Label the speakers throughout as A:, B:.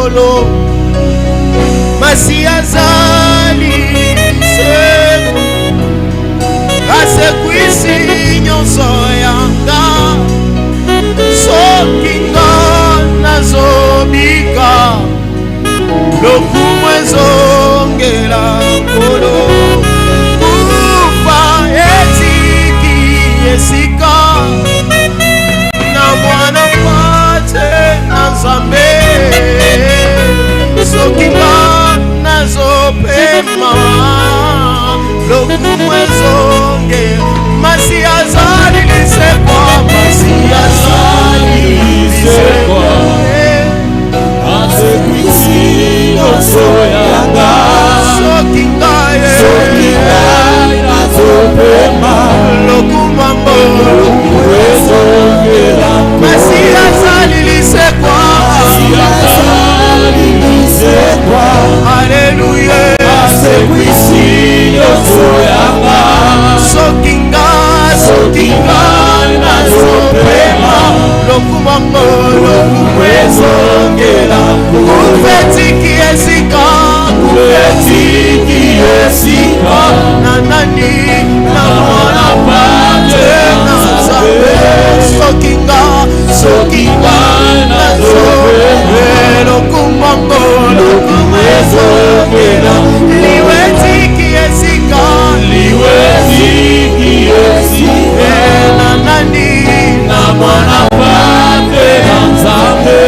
A: mongolo masi azali seko asekwisi nyonso yanga soki nga nazobika lokumu ezongela nkolo kufa etiki esika na mwana mpate na nzambe soki nga nazopema lokumu ezongela masi azali lisekwa masi azali lisekwa asekwisi nyonso yanga soki ngai nazopema lokumu ezongela masi azali lisekwa Alleluia asekwisi nyonso yanga soki ngai nazopema lokumu ezongela kufetiki esika na nani na mwana pate na nzambe soki ngai nazopema lokumu ezongela liwetiki esika na nani na mwana pate na nzambe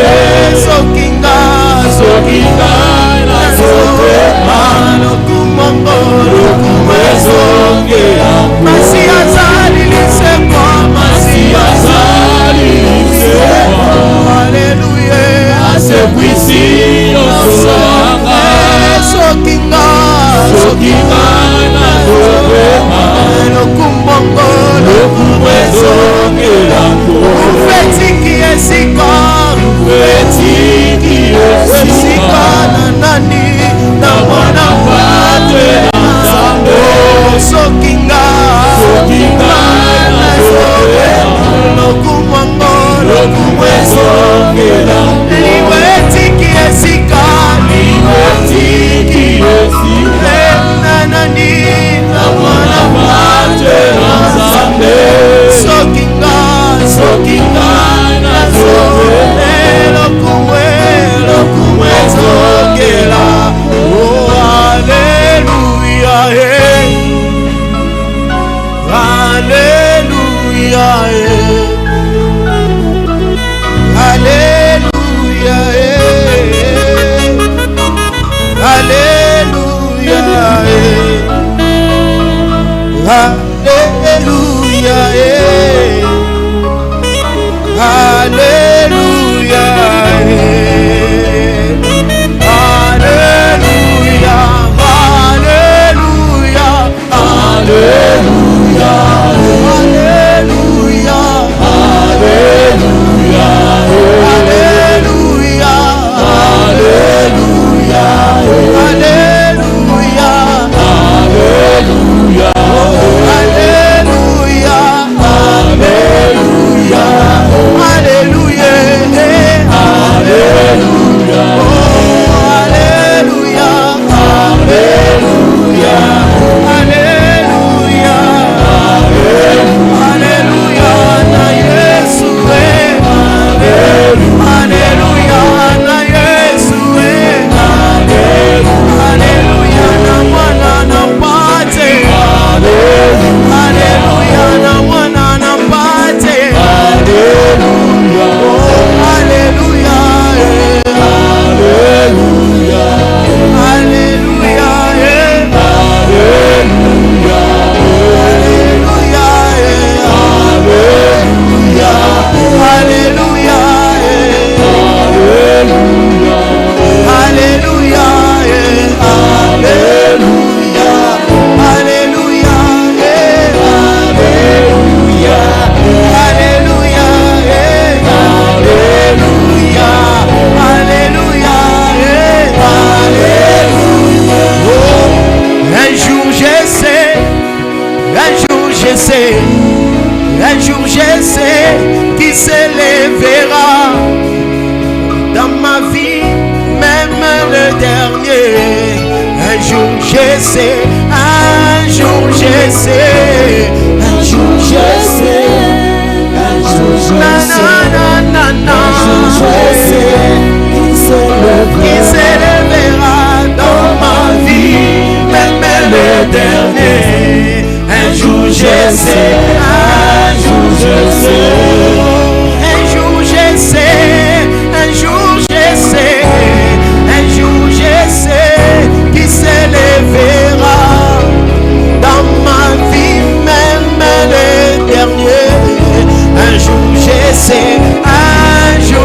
A: soki ngai nazopema lokumu ezongela masi azali lisekwa Alleluia asekwisi nyonso yanga soki ngai nazopema lokumu ezongela ufetiki esika na nani na mwana pate na nzambe soki ngai nazopema lokumu ezongela liwetiki esika na nani na mwana pate na nzambe soki ngai nazopema lokumu ezongela oh alleluia alleluia alleluia sais, un jour je sais, un jour je sais, un jour je sais, il s'élèvera dans ma vie, même le dernier. Un jour je sais, un jour je sais, un jour je sais, un jour je sais, un jour je sais qui s'élèvera dans ma vie, même le dernier. Un jour je sais, un jour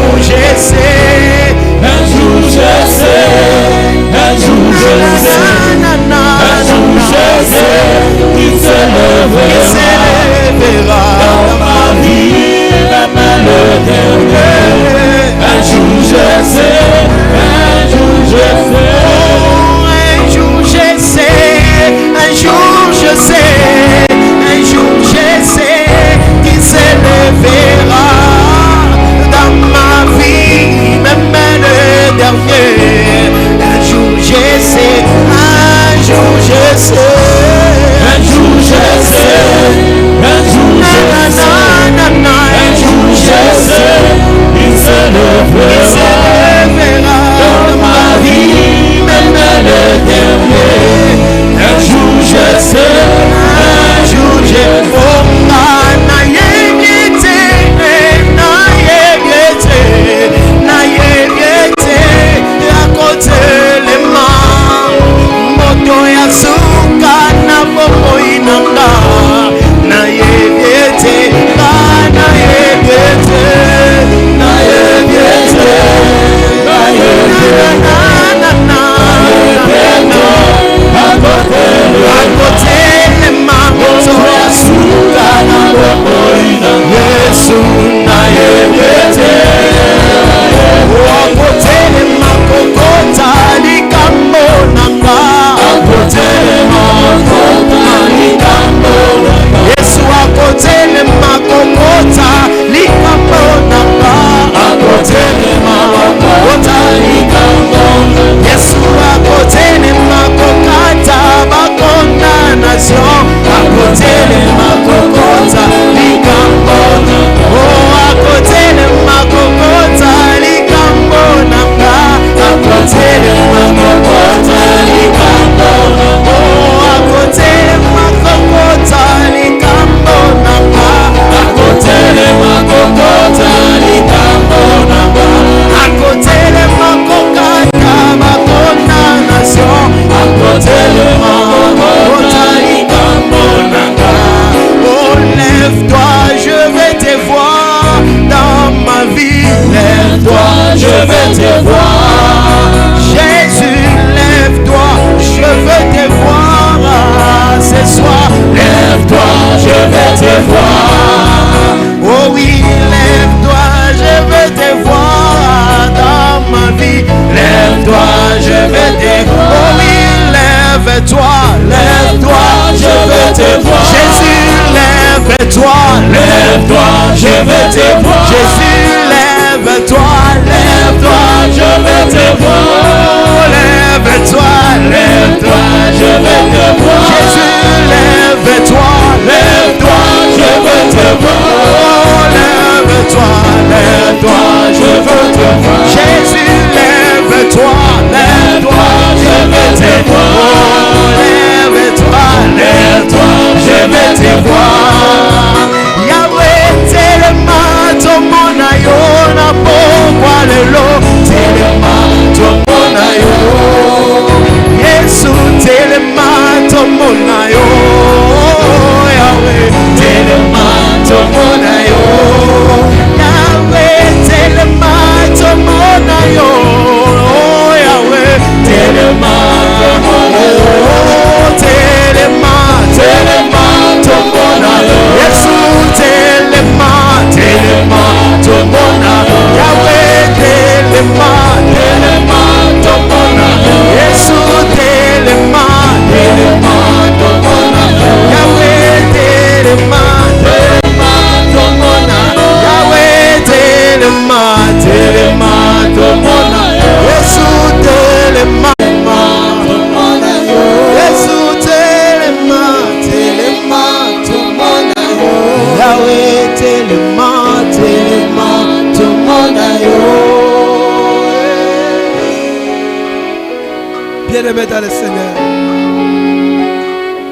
B: Bien-aimés dans le Seigneur,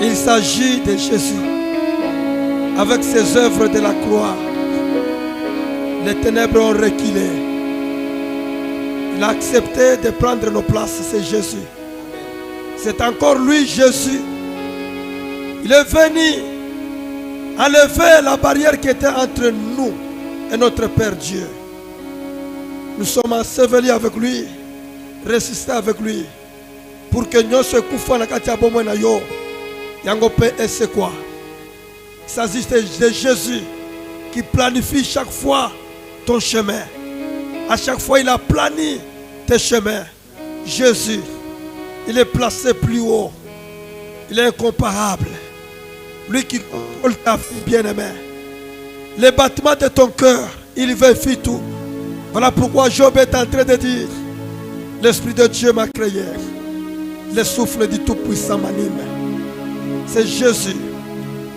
B: il s'agit de Jésus. Avec ses œuvres de la croix, les ténèbres ont reculé. Il a accepté de prendre nos places, c'est Jésus. C'est encore lui, Jésus. Il est venu enlever la barrière qui était entre nous et notre Père Dieu. Nous sommes ensevelis avec lui, ressuscités avec lui, pour que nous se couffons la katiabo na yo. Yangope et c'est quoi? Il s'agit de Jésus qui planifie chaque fois ton chemin. À chaque fois, il a planifié tes chemins. Jésus, il est placé plus haut. Il est incomparable. Lui qui contrôle ta vie bien-aimée. Les battements de ton cœur, il vérifie tout. Voilà pourquoi Job est en train de dire: l'Esprit de Dieu m'a créé. Le souffle du Tout-Puissant m'anime. C'est Jésus.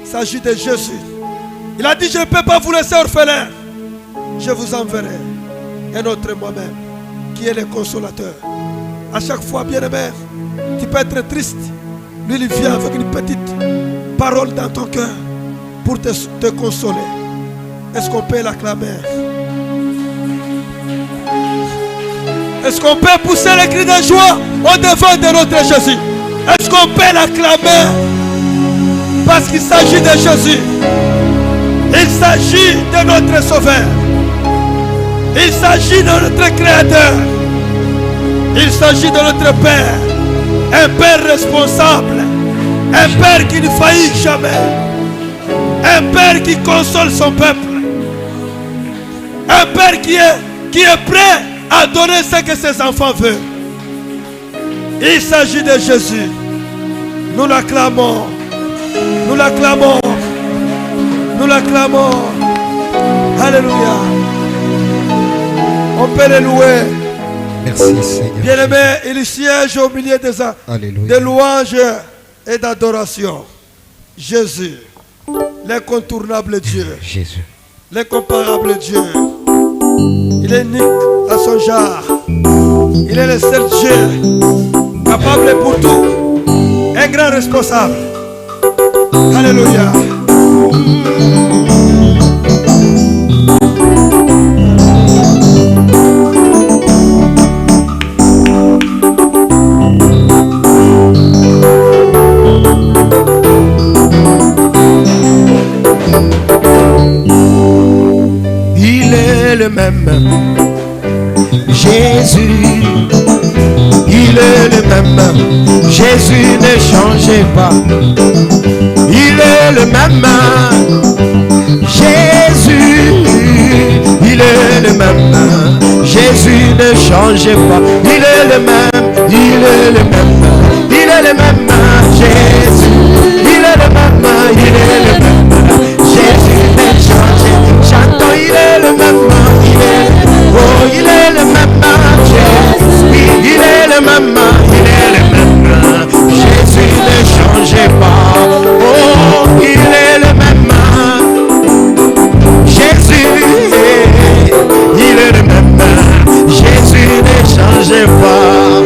B: Il s'agit de Jésus. Il a dit: je ne peux pas vous laisser orphelin. Je vous enverrai un autre moi-même qui est le consolateur. À chaque fois, bien-aimé, tu peux être triste. Lui, il vient avec une petite parole dans ton cœur pour te consoler. Est-ce qu'on peut l'acclamer? Est-ce qu'on peut pousser les cris de joie au devant de notre Jésus? Est-ce qu'on peut l'acclamer? Parce qu'il s'agit de Jésus. Il s'agit de notre Sauveur. Il s'agit de notre Créateur. Il s'agit de notre Père. Un Père responsable. Un Père qui ne faillit jamais. Un Père qui console son peuple. Un Père qui est prêt à donner ce que ses enfants veulent. Il s'agit de Jésus. Nous l'acclamons. Nous l'acclamons. Nous l'acclamons. Alléluia. On peut le louer.
C: Merci Seigneur.
B: Bien-aimé, il siège au milieu des louanges et d'adoration. Jésus, l'incontournable Dieu.
C: Jésus.
B: L'incomparable Dieu. Il est unique à son genre. Il est le seul Dieu capable pour tout. Un grand responsable. Alléluia.
A: Il est le même. Jésus, il est le même. Jésus ne changeait pas. Il est le même. Jésus, il est le même. Jésus ne changeait pas. Il est le même. Il est le même. Il est le même. Jésus, il est le même. Il est le même. Jésus ne changeait. Chantons, il est le même. Il est, oh, il est le même. Jésus, il est le même. Il est le même. Jésus ne changeait pas. Oh, il est le même. Jésus, il est le même. Jésus ne changeait pas.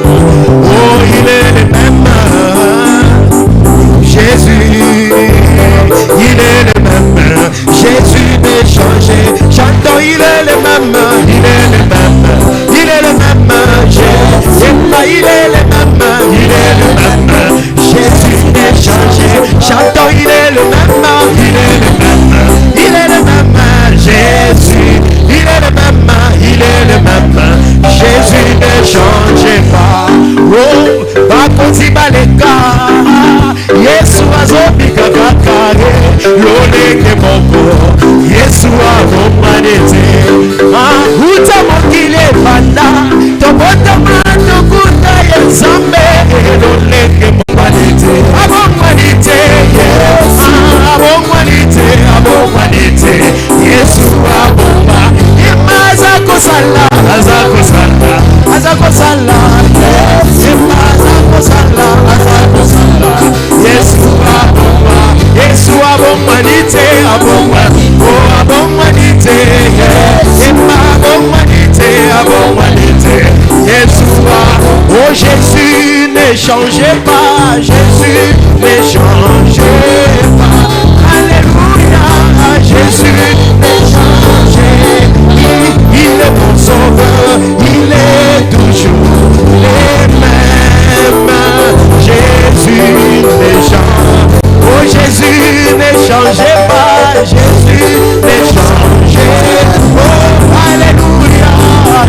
A: Oh, il est le même. Jésus, il est le même. Jésus ne changeait. Chantons, il est le même. Il est le même. Il est le même. Jésus, il est le même. Il est le même. Jésus ne changeait. Chantons, il est le même. Il est le même. Il est le même. Jésus, il est le même. Il est le même. Jésus ne changeait pas. Oh, bakozi baleka. Yesu azobika kakare. Loleke moko. Yesu akomanete. Uta mokile banda. Tobota mando kuta yezambe. Loleke mokanete. Abomanite. Abomanite. Abomanite. Yesu aboma. Imaza kosala. Azakosala. Azakosala. Azakosala. Azakosala. Yesu aboma. Yesu abomanite. Aboma. Oh, abomanite. Abomanite. Abomanite. Yesu aboma. Oh, Jésus ne ne changez pas, Jésus ne changez pas. Alléluia, Jésus ne changez. Il est mon sauveur, il est toujours le même. Jésus ne change. Oh Jésus ne changez pas, Jésus ne changez. Oh Alléluia,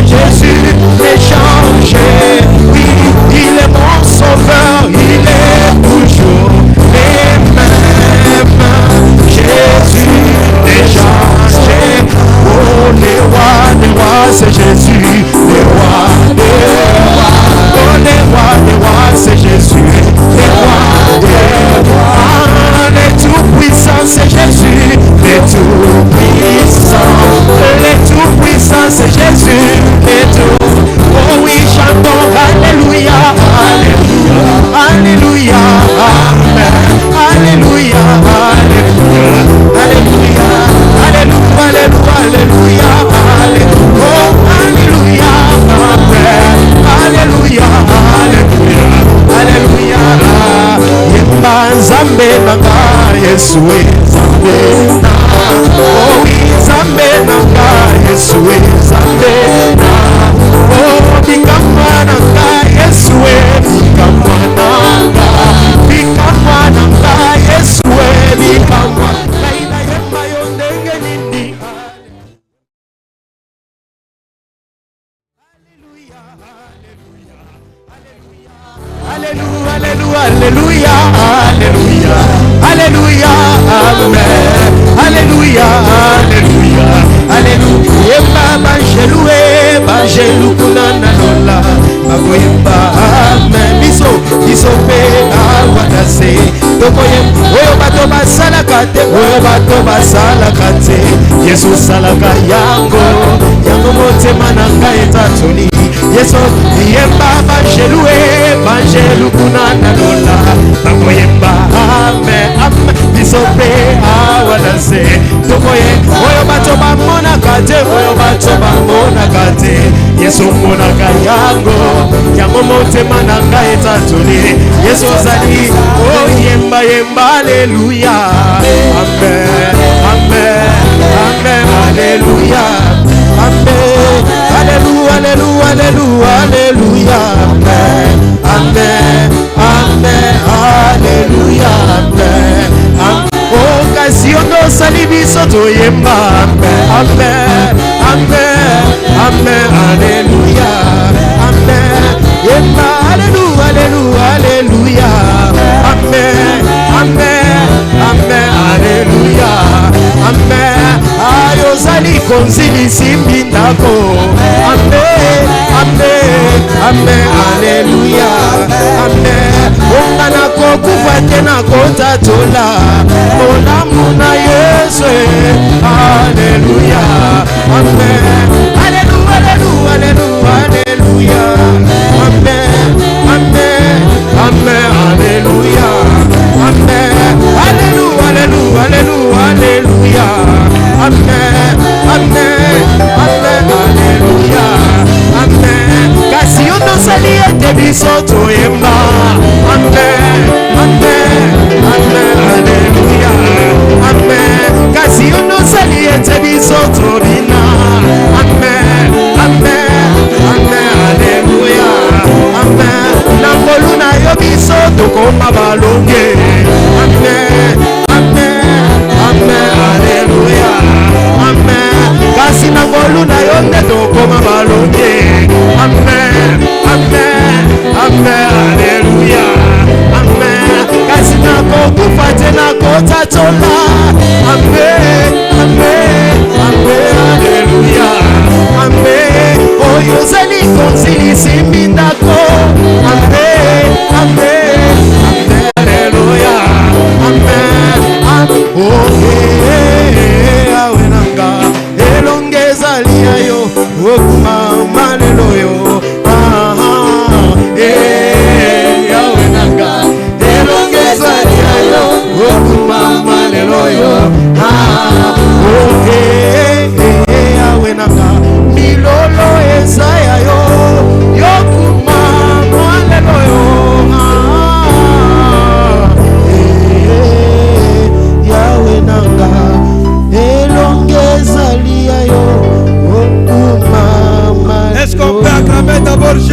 A: Jésus ne changez. Oui, il est mon sauveur, il est toujours le même. Jésus ne changez. Oh les rois, c'est Jésus, les rois, oh les rois, c'est Jésus, les rois, les tout-puissants, c'est Jésus, les tout-puissants, c'est Jésus, les tout. Oh oui, chantons, alléluia, alléluia, amen, alléluia, alléluia, alléluia, alléluia, alléluia, alléluia, oh alléluia, amen, alléluia, alléluia, alléluia. Yemba Nzambe nanga Yesu Nzambe na, oh oui Nzambe nanga Yesu Nzambe na, oh bikamwa nanga Yesu bikamwa nanga Yesu bikamwa kaina yemba yondenge nini. Alléluia, alléluia, alléluia, alléluia, amen, alléluia, alléluia, alléluia. Baba jeloué, bajelou kunana lola, bagoyemba, amen. Biso pe awatase, tokoyem, oyo bato basalaka te, oyo bato basalaka te. Yesu salaka yango, yango motema nanga etatoli. Yesu yemba bajeloué, bajelou kunana lola, bagoyemba, amen, amen. Biso pe awatase, tokoyem, oyo bato bamonaka te, oyo bato bamonaka te. Yesu monaka yango, yango motema nanga etatoli. Yesu zali, oh yemba yemba, alléluia, amen, amen, amen, alléluia, amen, alléluia, alléluia, alléluia, alléluia, amen, amen, amen, alléluia, amen, amen. Occasion de saluer soto yemba, amen, amen, amen, alléluia, amen, yemba, alléluia, alléluia, alléluia, amen, amen, amen, alléluia, amen. Ayo zali konzili simbindako, amen, amen, amen, alléluia, amen. Ongana kokufa tena kotatola, molamu na Yesu, alléluia, amen, alléluia, alléluia, alléluia, amen, amen, amen, alléluia, amen, alléluia, alléluia, alléluia, amen, amen, amen, alléluia, amen. Kasi yono sali ete biso toyemba, amen, amen, amen, alléluia, amen. Kasi yono sali ete biso torina, amen, amen, amen, alléluia, amen. Nangolu na yo biso tokoma balonge, amen, amen, amen, alléluia, amen. Kasi nangolu na yo nde tokoma balonge, amen, amen, amen, alléluia, amen. Kasi nakokufa tena kotatola, amen, amen, amen, alléluia, amen. Oyo zali konzili simbindako, amen, amen, amen, alléluia, amen, amen. Oh yeah, awenanga elongeza liayo okuma malelo yo, awenanga elongeza liayo okuma malelo yo, awenanga milolo ezaya yo yoku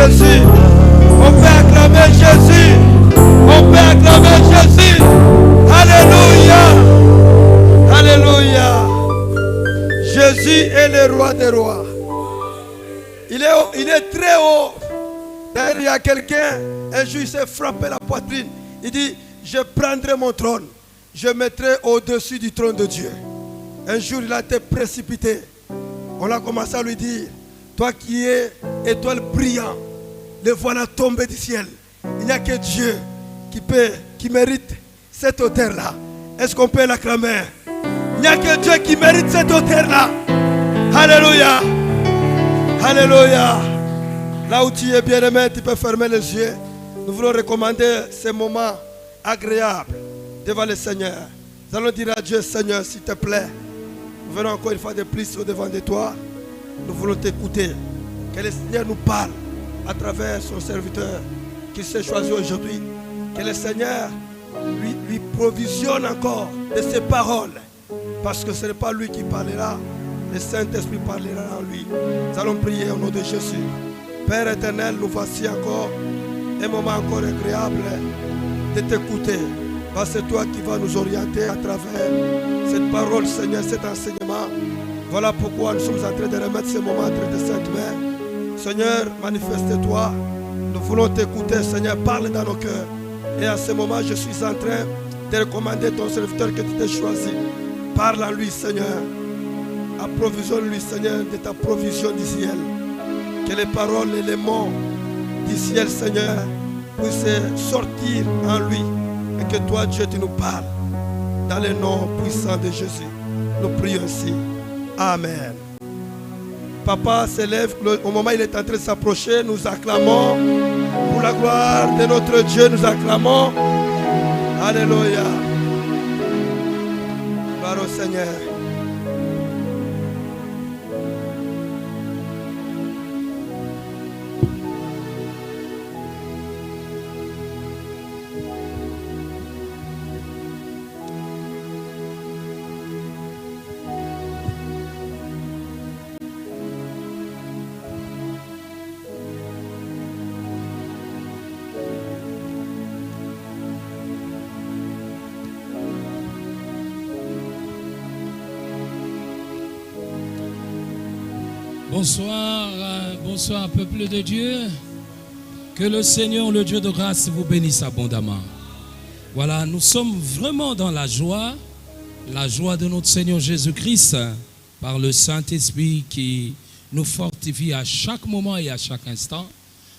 B: Jésus. On peut acclamer Jésus. On peut acclamer Jésus. Alléluia. Alléluia. Jésus est le roi des rois. Il est très haut. D'ailleurs, il y a quelqu'un, un jour il s'est frappé la poitrine. Il dit, je prendrai mon trône. Je mettrai au-dessus du trône de Dieu. Un jour, il a été précipité. On a commencé à lui dire, toi qui es étoile brillante, le voilà tombé du ciel. Il n'y a que Dieu qui mérite cette hauteur-là. Est-ce qu'on peut l'acclamer? Il n'y a que Dieu qui mérite cette hauteur-là. Alléluia. Alléluia. Là où tu es bien-aimé, tu peux fermer les yeux. Nous voulons recommander ces moments agréables devant le Seigneur. Nous allons dire à Dieu, Seigneur, s'il te plaît, nous venons encore une fois de plus au-devant de toi. Nous voulons t'écouter. Que le Seigneur nous parle à travers son serviteur qu'il s'est choisi aujourd'hui. Que le Seigneur lui provisionne encore de ses paroles. Parce que ce n'est pas lui qui parlera, le Saint-Esprit parlera en lui. Nous allons prier au nom de Jésus. Père éternel, nous voici encore un moment encore agréable de t'écouter. Parce que c'est toi qui vas nous orienter à travers cette parole, Seigneur, cet enseignement. Voilà pourquoi nous sommes en train de remettre ce moment entre tes saintes mains. Seigneur, manifeste-toi. Nous voulons t'écouter, Seigneur, parle dans nos cœurs. Et à ce moment, je suis en train de recommander ton serviteur que tu t'es choisi. Parle à lui, Seigneur. Approvisionne-lui, Seigneur, de ta provision du ciel. Que les paroles et les mots du ciel, Seigneur, puissent sortir en lui. Et que toi, Dieu, tu nous parles. Dans le nom puissant de Jésus. Nous prions ainsi. Amen. Papa s'élève. Au moment où il est en train de s'approcher, nous acclamons. Pour la gloire de notre Dieu, nous acclamons. Alléluia. Gloire au Seigneur.
D: Bonsoir, bonsoir peuple de Dieu. Que le Seigneur, le Dieu de grâce, vous bénisse abondamment. Voilà, nous sommes vraiment dans la joie de notre Seigneur Jésus-Christ, par le Saint-Esprit qui nous fortifie à chaque moment et à chaque instant,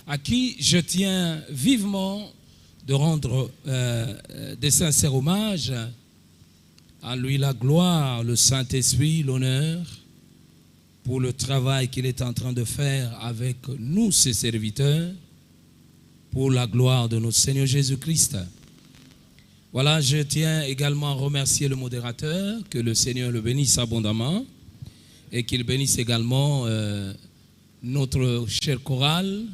D: à qui je tiens vivement de rendre des sincères hommages. À lui la gloire, le Saint-Esprit, l'honneur, pour le travail qu'il est en train de faire avec nous, ses serviteurs, pour la gloire de notre Seigneur Jésus-Christ. Voilà, je tiens également à remercier le modérateur, que le Seigneur le bénisse abondamment, et qu'il bénisse également notre cher chorale,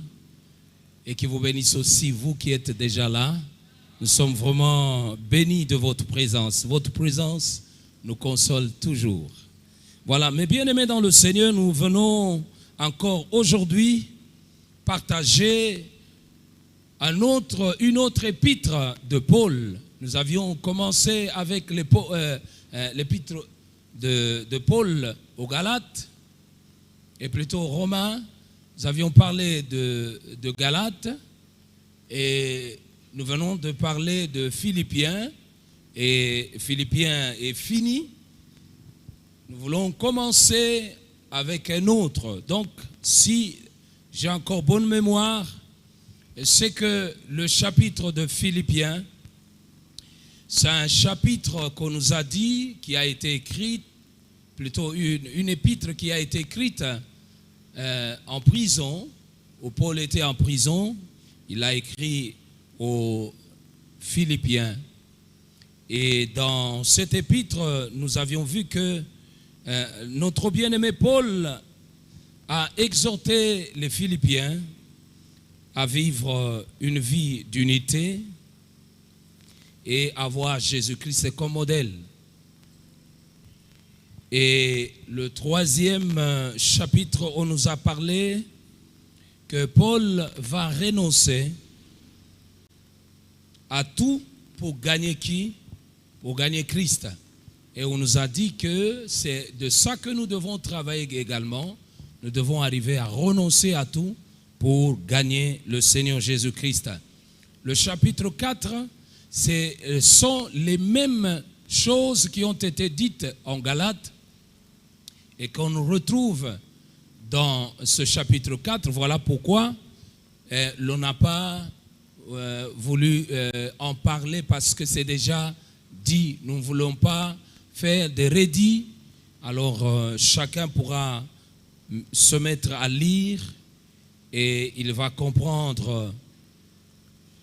D: et qu'il vous bénisse aussi, vous qui êtes déjà là. Nous sommes vraiment bénis de votre présence. Votre présence nous console toujours. Voilà, mes bien-aimés dans le Seigneur, nous venons encore aujourd'hui partager une autre épître de Paul. Nous avions commencé avec l'épître de Paul aux Galates, et plutôt aux Romains. Nous avions parlé de Galates, et nous venons de parler de Philippiens, et Philippiens est fini. Nous voulons commencer avec un autre. Donc, si j'ai encore bonne mémoire, c'est que le chapitre de Philippiens, c'est un chapitre qu'on nous a dit, qui a été écrit, plutôt une épître qui a été écrite en prison, où Paul était en prison. Il a écrit aux Philippiens. Et dans cette épître, nous avions vu que notre bien-aimé Paul a exhorté les Philippiens à vivre une vie d'unité et à voir Jésus-Christ comme modèle. Et le troisième chapitre, on nous a parlé que Paul va renoncer à tout pour gagner qui? Pour gagner Christ. Et on nous a dit que c'est de ça que nous devons travailler également. Nous devons arriver à renoncer à tout pour gagner le Seigneur Jésus-Christ. Le chapitre 4, ce sont les mêmes choses qui ont été dites en Galates et qu'on retrouve dans ce chapitre 4. Voilà pourquoi l'on n'a pas voulu en parler, parce que c'est déjà dit. Nous ne voulons pas faire des rédits. Alors chacun pourra se mettre à lire et il va comprendre.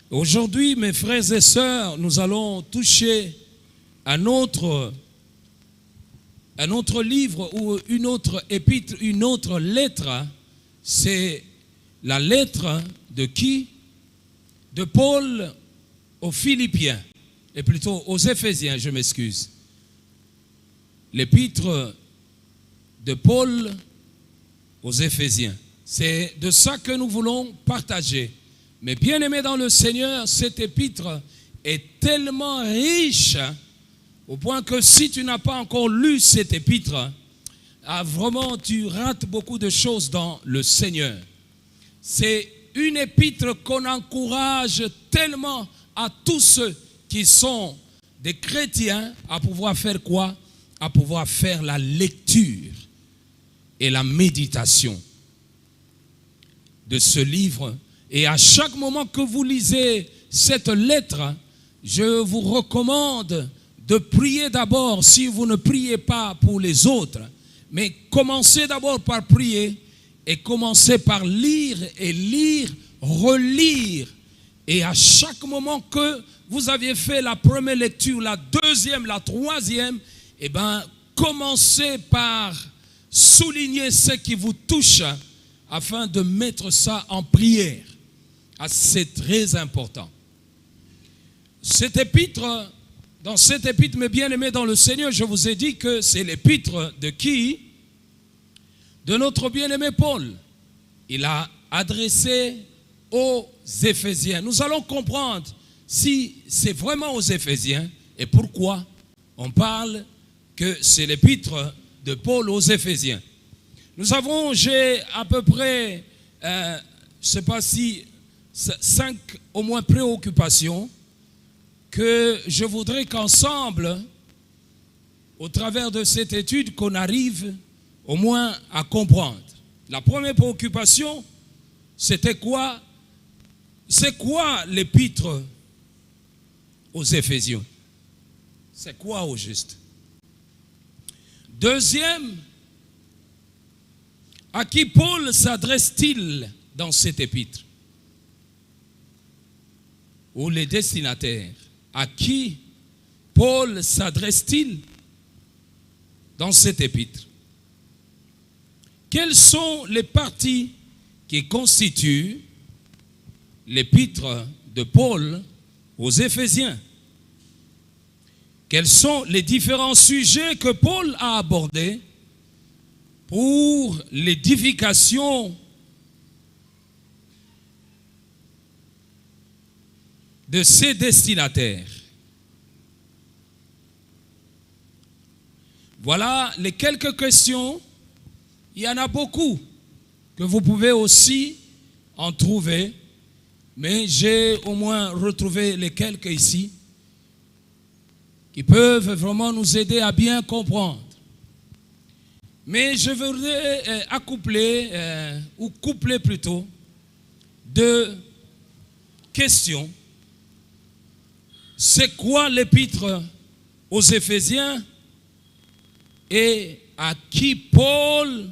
D: Aujourd'hui, mes frères et sœurs, nous allons toucher un autre livre ou une autre épître, une autre lettre. C'est la lettre de qui? De Paul aux Philippiens, et plutôt aux Éphésiens, je m'excuse. L'épître de Paul aux Éphésiens. C'est de ça que nous voulons partager. Mais bien aimé dans le Seigneur, cette épître est tellement riche au point que si tu n'as pas encore lu cette épître, vraiment tu rates beaucoup de choses dans le Seigneur. C'est une épître qu'on encourage tellement à tous ceux qui sont des chrétiens à pouvoir faire quoi? À pouvoir faire la lecture et la méditation de ce livre. Et à chaque moment que vous lisez cette lettre, je vous recommande de prier d'abord, si vous ne priez pas pour les autres, mais commencez d'abord par prier et commencez par lire et lire, relire. Et à chaque moment que vous aviez fait la première lecture, la deuxième, la troisième, eh bien, commencez par souligner ce qui vous touche afin de mettre ça en prière. Ah, c'est très important. Cette épître, dans cette épître, mes bien-aimés dans le Seigneur, je vous ai dit que c'est l'épître de qui? De notre bien-aimé Paul. Il a adressé aux Éphésiens. Nous allons comprendre si c'est vraiment aux Éphésiens et pourquoi on parle que c'est l'épître de Paul aux Éphésiens. J'ai à peu près, je ne sais pas si 5 au moins préoccupations que je voudrais qu'ensemble, au travers de cette étude, qu'on arrive au moins à comprendre. La première préoccupation, c'était quoi? C'est quoi l'épître aux Éphésiens? C'est quoi au juste? Deuxième, à qui Paul s'adresse-t-il dans cette épître? Ou les destinataires? À qui Paul s'adresse-t-il dans cette épître? Quelles sont les parties qui constituent l'épître de Paul aux Éphésiens? Quels sont les différents sujets que Paul a abordés pour l'édification de ses destinataires? Voilà les quelques questions. Il y en a beaucoup que vous pouvez aussi en trouver, mais j'ai au moins retrouvé les quelques ici qui peuvent vraiment nous aider à bien comprendre. Mais je voudrais coupler plutôt 2 questions. C'est quoi l'épître aux Éphésiens et à qui Paul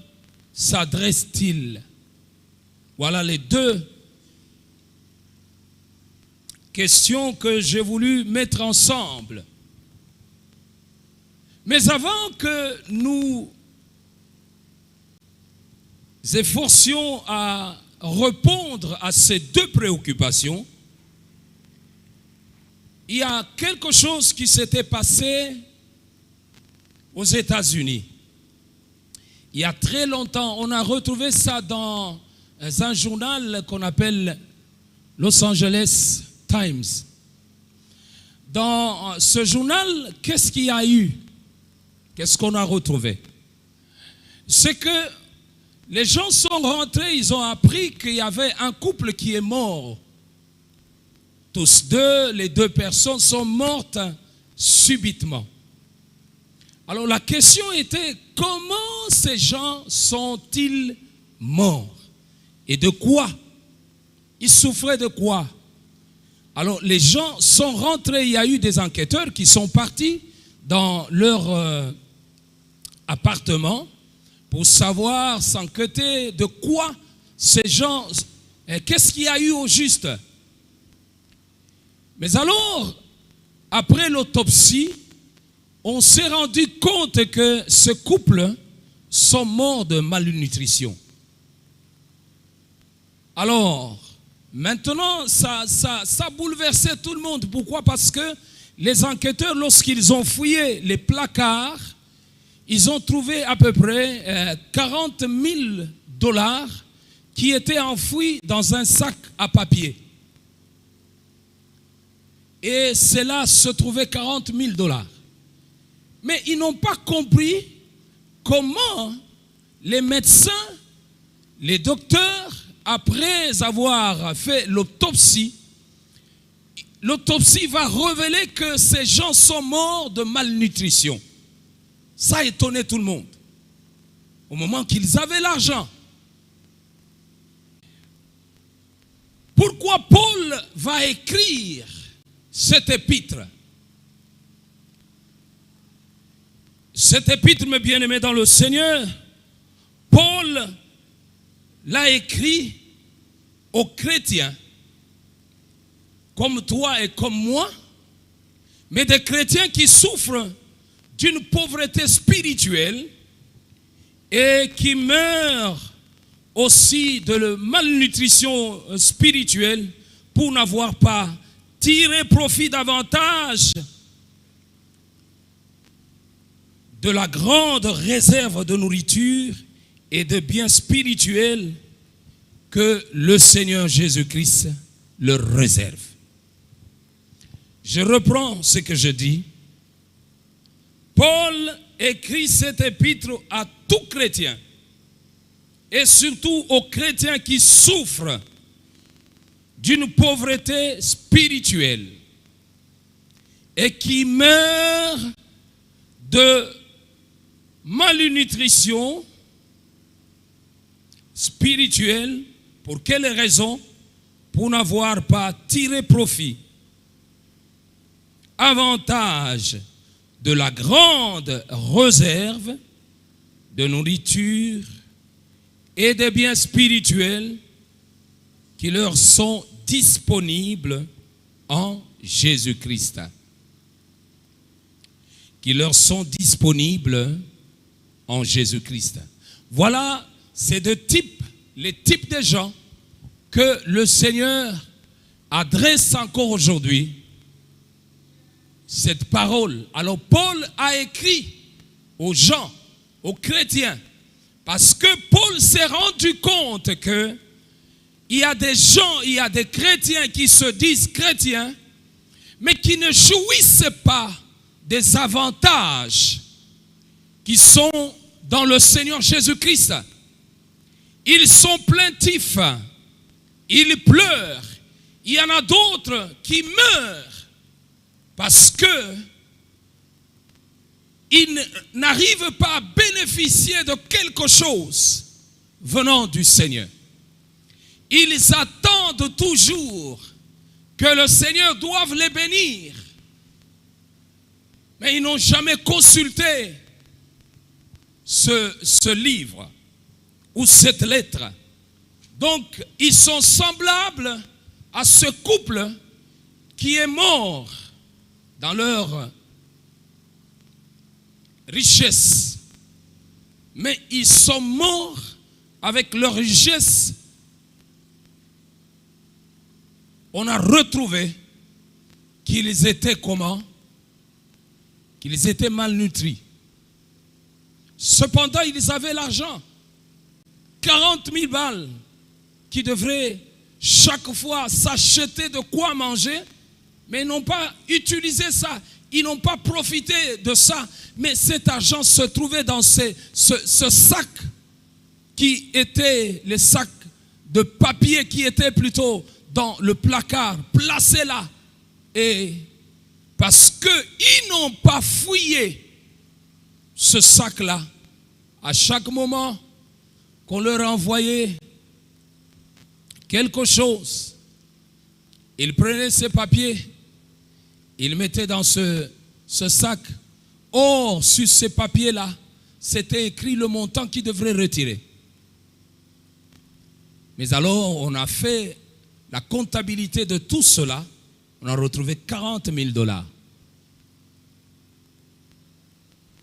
D: s'adresse-t-il? Voilà les 2 questions que j'ai voulu mettre ensemble. Mais avant que nous efforcions à répondre à ces 2 préoccupations, il y a quelque chose qui s'était passé aux États-Unis. Il y a très longtemps, on a retrouvé ça dans un journal qu'on appelle Los Angeles Times. Dans ce journal, qu'est-ce qu'il y a eu? Qu'est-ce qu'on a retrouvé? C'est que les gens sont rentrés, ils ont appris qu'il y avait un couple qui est mort. Tous deux, les deux personnes sont mortes subitement. Alors la question était, comment ces gens sont-ils morts? Et de quoi? Ils souffraient de quoi? Alors les gens sont rentrés, il y a eu des enquêteurs qui sont partis dans leur appartement pour savoir, s'enquêter de quoi ces gens, qu'est-ce qu'il y a eu au juste. Mais alors, après l'autopsie, on s'est rendu compte que ce couple sont morts de malnutrition. Alors, maintenant, ça bouleversait tout le monde. Pourquoi? Parce que les enquêteurs, lorsqu'ils ont fouillé les placards, ils ont trouvé à peu près 40 000 $ qui étaient enfouis dans un sac à papier. Et c'est là se trouvaient 40 000 $. Mais ils n'ont pas compris comment les médecins, les docteurs, après avoir fait l'autopsie va révéler que ces gens sont morts de malnutrition. Ça a étonné tout le monde. Au moment qu'ils avaient l'argent. Pourquoi Paul va écrire cette épître? Cette épître, mes bien-aimés dans le Seigneur, Paul l'a écrit aux chrétiens, comme toi et comme moi, mais des chrétiens qui souffrent d'une pauvreté spirituelle et qui meurent aussi de la malnutrition spirituelle pour n'avoir pas tiré profit davantage de la grande réserve de nourriture et de biens spirituels que le Seigneur Jésus-Christ leur réserve. Je reprends ce que je dis. Paul écrit cette épître à tout chrétien et surtout aux chrétiens qui souffrent d'une pauvreté spirituelle et qui meurent de malnutrition spirituelle. Pour quelle raison? Pour n'avoir pas tiré profit, avantage de la grande réserve de nourriture et des biens spirituels qui leur sont disponibles en Jésus-Christ. Qui leur sont disponibles en Jésus-Christ. Voilà, c'est les types de gens que le Seigneur adresse encore aujourd'hui cette parole. Alors Paul a écrit aux gens, aux chrétiens, parce que Paul s'est rendu compte que il y a des gens, il y a des chrétiens qui se disent chrétiens, mais qui ne jouissent pas des avantages qui sont dans le Seigneur Jésus-Christ. Ils sont plaintifs, ils pleurent. Il y en a d'autres qui meurent parce que ils n'arrivent pas à bénéficier de quelque chose venant du Seigneur. Ils attendent toujours que le Seigneur doive les bénir. Mais ils n'ont jamais consulté ce livre ou cette lettre. Donc, ils sont semblables à ce couple qui est mort dans leur richesse. Mais ils sont morts avec leur richesse. On a retrouvé qu'ils étaient comment? Qu'ils étaient malnutris. Cependant, ils avaient l'argent. 40 000 balles qui devraient chaque fois s'acheter de quoi manger, mais ils n'ont pas utilisé ça, ils n'ont pas profité de ça, mais cet argent se trouvait dans ce sac qui était le sac de papier qui était plutôt dans le placard, placé là. Et parce qu'ils n'ont pas fouillé ce sac-là, à chaque moment qu'on leur envoyait quelque chose, ils prenaient ces papiers, ils mettaient dans ce sac. Or, sur ces papiers-là, c'était écrit le montant qu'ils devraient retirer. Mais alors, on a fait la comptabilité de tout cela. On a retrouvé 40 000 $.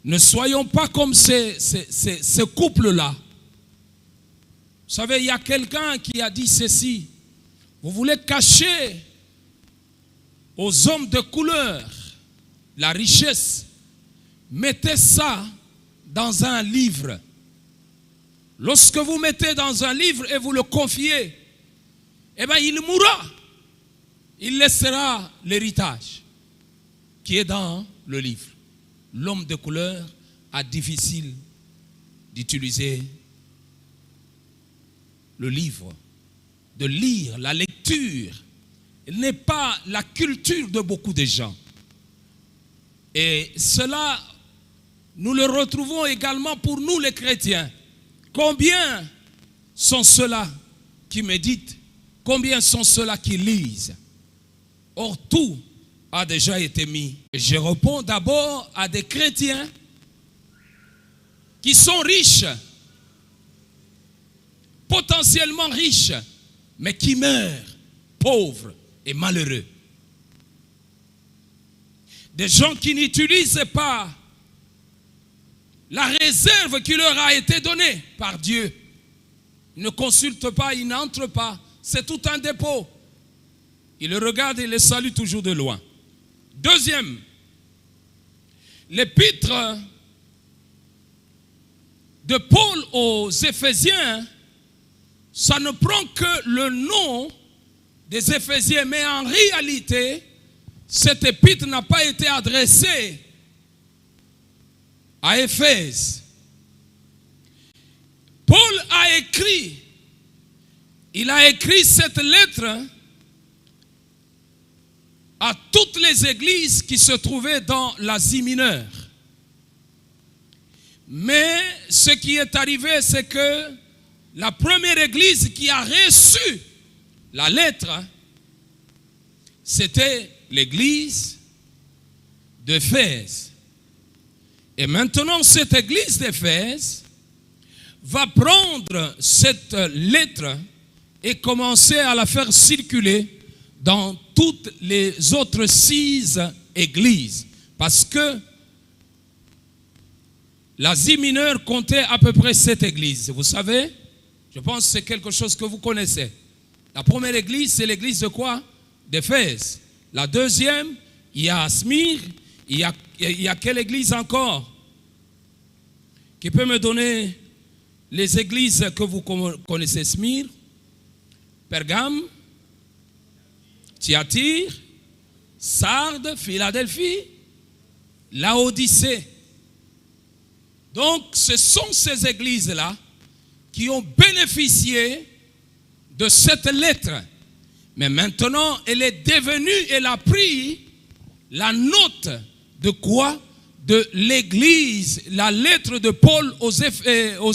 D: Ne soyons pas comme ce couple-là. Vous savez, il y a quelqu'un qui a dit ceci. Vous voulez cacher aux hommes de couleur la richesse. Mettez ça dans un livre. Lorsque vous mettez dans un livre et vous le confiez, eh bien, il mourra. Il laissera l'héritage qui est dans le livre. L'homme de couleur a difficile d'utiliser le livre, de lire. La lecture n'est pas la culture de beaucoup de gens. Et cela, nous le retrouvons également pour nous les chrétiens. Combien sont ceux-là qui méditent? Combien sont ceux-là qui lisent? Or, tout a déjà été mis. Je réponds d'abord à des chrétiens qui sont riches, potentiellement riches, mais qui meurent pauvres et malheureux. Des gens qui n'utilisent pas la réserve qui leur a été donnée par Dieu. Ils ne consultent pas, ils n'entrent pas. C'est tout un dépôt. Ils le regardent et les saluent toujours de loin. Deuxième, l'épître de Paul aux Éphésiens, ça ne prend que le nom des Éphésiens, mais en réalité, cette épître n'a pas été adressée à Éphèse. Paul a écrit, il a écrit cette lettre à toutes les églises qui se trouvaient dans l'Asie mineure. Mais ce qui est arrivé, c'est que la première église qui a reçu la lettre, c'était l'église d'Éphèse. Et maintenant, cette église d'Éphèse va prendre cette lettre et commencer à la faire circuler dans toutes les autres 6 églises. Parce que l'Asie mineure comptait à peu près 7 églises. Vous savez, je pense que c'est quelque chose que vous connaissez. La première église, c'est l'église de quoi? D'Éphèse. La deuxième, il y a Smyrne. Il y a quelle église encore? Qui peut me donner les églises que vous connaissez? Smyrne, Pergame, Thyatire, Sardes, Philadelphie, Laodicée. Donc, ce sont ces églises-là qui ont bénéficié de cette lettre. Mais maintenant, elle est devenue, elle a pris la note de quoi? De l'église, la lettre de Paul aux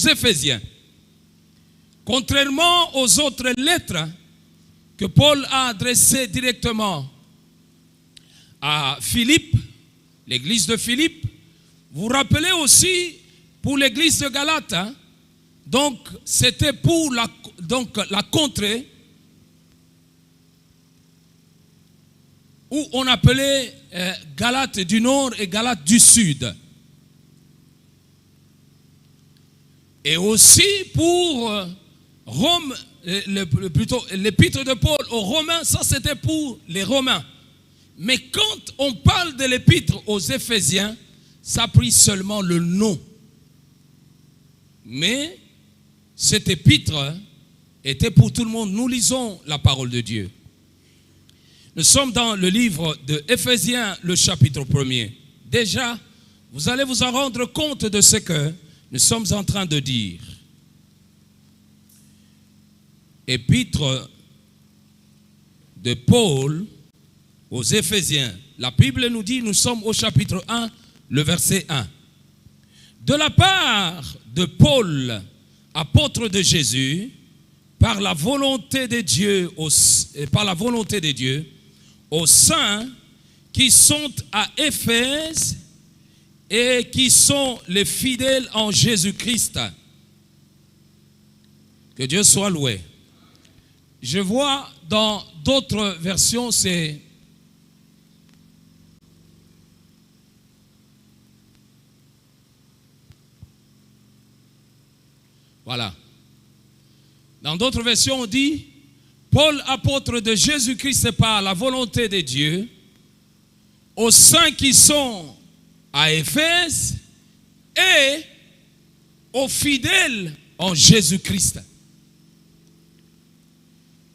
D: Éphésiens. Contrairement aux autres lettres que Paul a adressées directement à Philippe, l'église de Philippe, vous vous rappelez aussi pour l'église de Galate, hein? Donc c'était pour la contrée où on appelait Galate du Nord et Galate du Sud. Et aussi pour Rome, plutôt l'épître de Paul aux Romains, ça c'était pour les Romains. Mais quand on parle de l'épître aux Éphésiens, ça a pris seulement le nom. Mais cet épître était pour tout le monde. Nous lisons la parole de Dieu. Nous sommes dans le livre de Éphésiens, le chapitre 1er. Déjà, vous allez vous en rendre compte de ce que nous sommes en train de dire. Épître de Paul aux Éphésiens. La Bible nous dit, nous sommes au chapitre 1, le verset 1. De la part de Paul, apôtre de Jésus, par la volonté de Dieu, aux saints qui sont à Éphèse et qui sont les fidèles en Jésus-Christ. Que Dieu soit loué. Je vois dans d'autres versions, c'est voilà. Dans d'autres versions, on dit Paul, apôtre de Jésus-Christ par la volonté de Dieu, aux saints qui sont à Éphèse et aux fidèles en Jésus-Christ.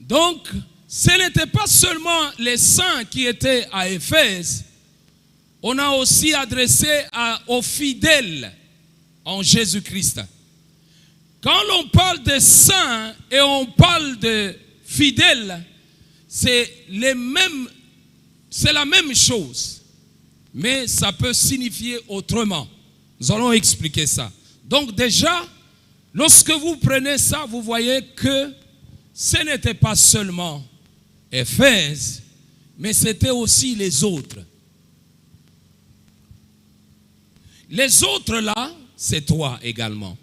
D: Donc, ce n'était pas seulement les saints qui étaient à Éphèse, on a aussi adressé aux fidèles en Jésus-Christ. Quand l'on parle de saints et on parle de fidèles, c'est la même chose, mais ça peut signifier autrement. Nous allons expliquer ça. Donc déjà, lorsque vous prenez ça, vous voyez que ce n'était pas seulement Éphèse, mais c'était aussi les autres. Les autres là, c'est toi également.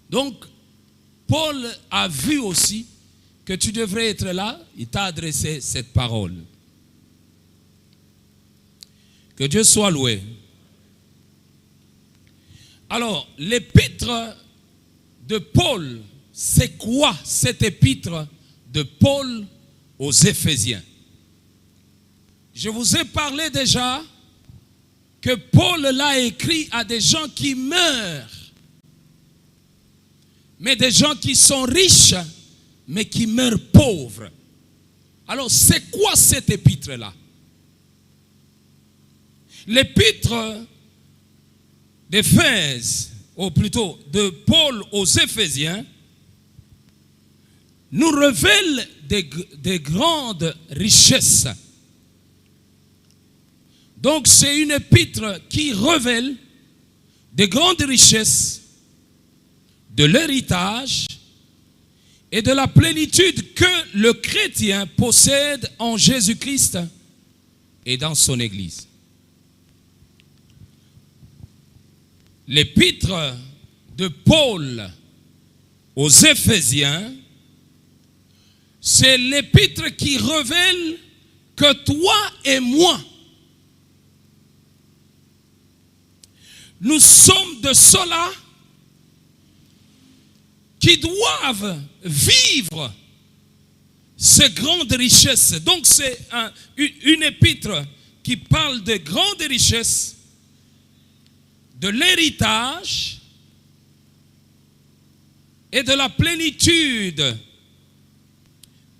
D: Donc, Paul a vu aussi que tu devrais être là, il t'a adressé cette parole. Que Dieu soit loué. Alors, l'épître de Paul, c'est quoi cette épître de Paul aux Éphésiens? Je vous ai parlé déjà que Paul l'a écrit à des gens qui meurent, mais des gens qui sont riches, mais qui meurent pauvres. Alors, c'est quoi cette épître-là? L'épître d'Éphèse, ou plutôt de Paul aux Éphésiens, nous révèle des grandes richesses. Donc, c'est une épître qui révèle des grandes richesses, de l'héritage et de la plénitude que le chrétien possède en Jésus-Christ et dans son Église. L'épître de Paul aux Éphésiens, c'est l'épître qui révèle que toi et moi, nous sommes de ceux-là qui doivent vivre ces grandes richesses. Donc c'est une épître qui parle de grandes richesses, de l'héritage et de la plénitude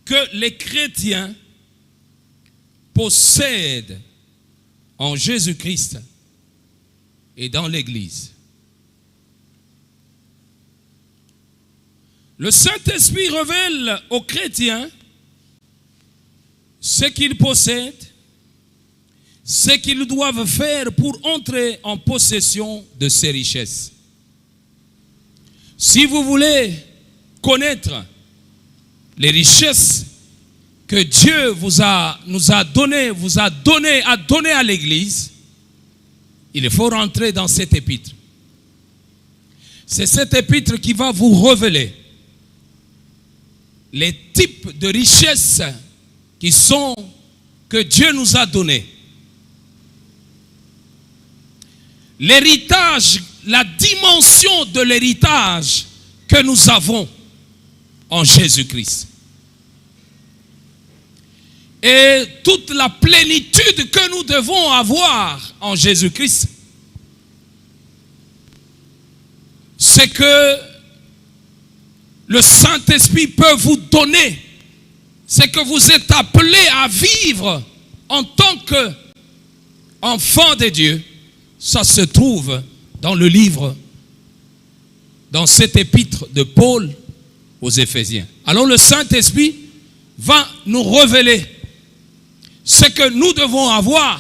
D: que les chrétiens possèdent en Jésus-Christ et dans l'Église. Le Saint-Esprit révèle aux chrétiens ce qu'ils possèdent, ce qu'ils doivent faire pour entrer en possession de ces richesses. Si vous voulez connaître les richesses que Dieu nous a donné à l'Église, il faut rentrer dans cette épître. C'est cette épître qui va vous révéler les types de richesses que Dieu nous a donnés. L'héritage, la dimension de l'héritage que nous avons en Jésus-Christ. Et toute la plénitude que nous devons avoir en Jésus-Christ. C'est que le Saint-Esprit peut vous donner, c'est que vous êtes appelés à vivre en tant qu'enfant de Dieu. Ça se trouve dans le livre, dans cet épître de Paul aux Éphésiens. Alors le Saint-Esprit va nous révéler ce que nous devons avoir,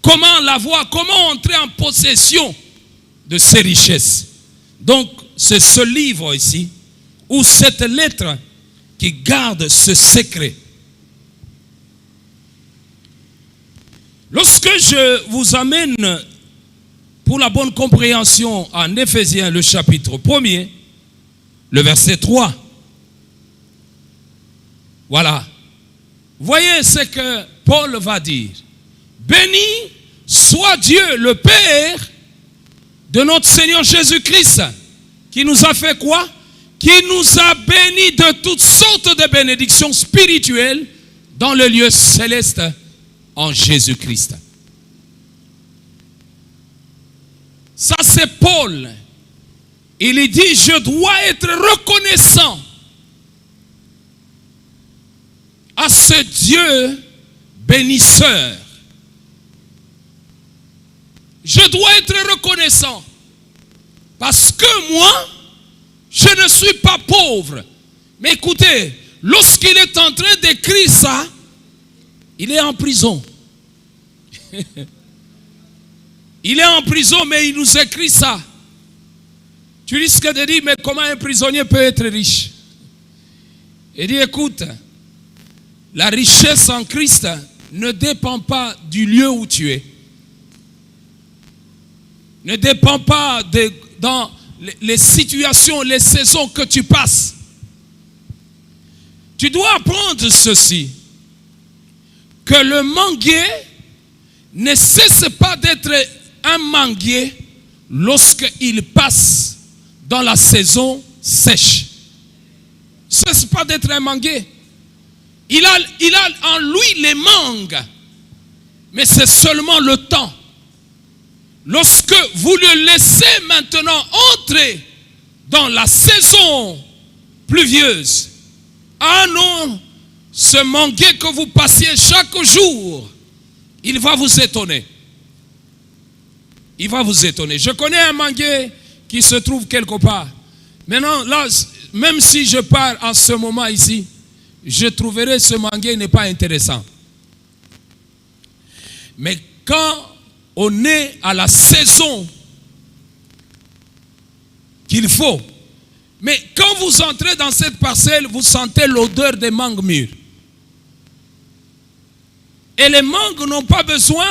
D: comment l'avoir, comment entrer en possession de ces richesses. Donc c'est ce livre ici, ou cette lettre qui garde ce secret. Lorsque je vous amène pour la bonne compréhension en Éphésiens le chapitre 1er, le verset 3, voilà. Voyez ce que Paul va dire. Béni soit Dieu le Père de notre Seigneur Jésus-Christ, qui nous a fait quoi? Qui nous a bénis de toutes sortes de bénédictions spirituelles dans le lieu céleste en Jésus-Christ. Ça c'est Paul. Il dit, je dois être reconnaissant à ce Dieu bénisseur. Je dois être reconnaissant parce que moi, je ne suis pas pauvre. Mais écoutez, lorsqu'il est en train d'écrire ça, il est en prison. Il est en prison, mais il nous écrit ça. Tu risques de dire, mais comment un prisonnier peut être riche? Il dit, écoute, la richesse en Christ ne dépend pas du lieu où tu es. Ne dépend pas dans les situations, les saisons que tu passes. Tu dois apprendre ceci, que le manguier ne cesse pas d'être un manguier lorsqu'il passe dans la saison sèche. Il ne cesse pas d'être un manguier. Il a en lui les mangues, mais c'est seulement le temps. Lorsque vous le laissez maintenant entrer dans la saison pluvieuse, ah non, ce manguier que vous passiez chaque jour, il va vous étonner. Il va vous étonner. Je connais un manguier qui se trouve quelque part. Maintenant, là, même si je pars en ce moment ici, je trouverai ce manguier n'est pas intéressant. Mais quand on est à la saison qu'il faut, mais quand vous entrez dans cette parcelle, vous sentez l'odeur des mangues mûres. Et les mangues n'ont pas besoin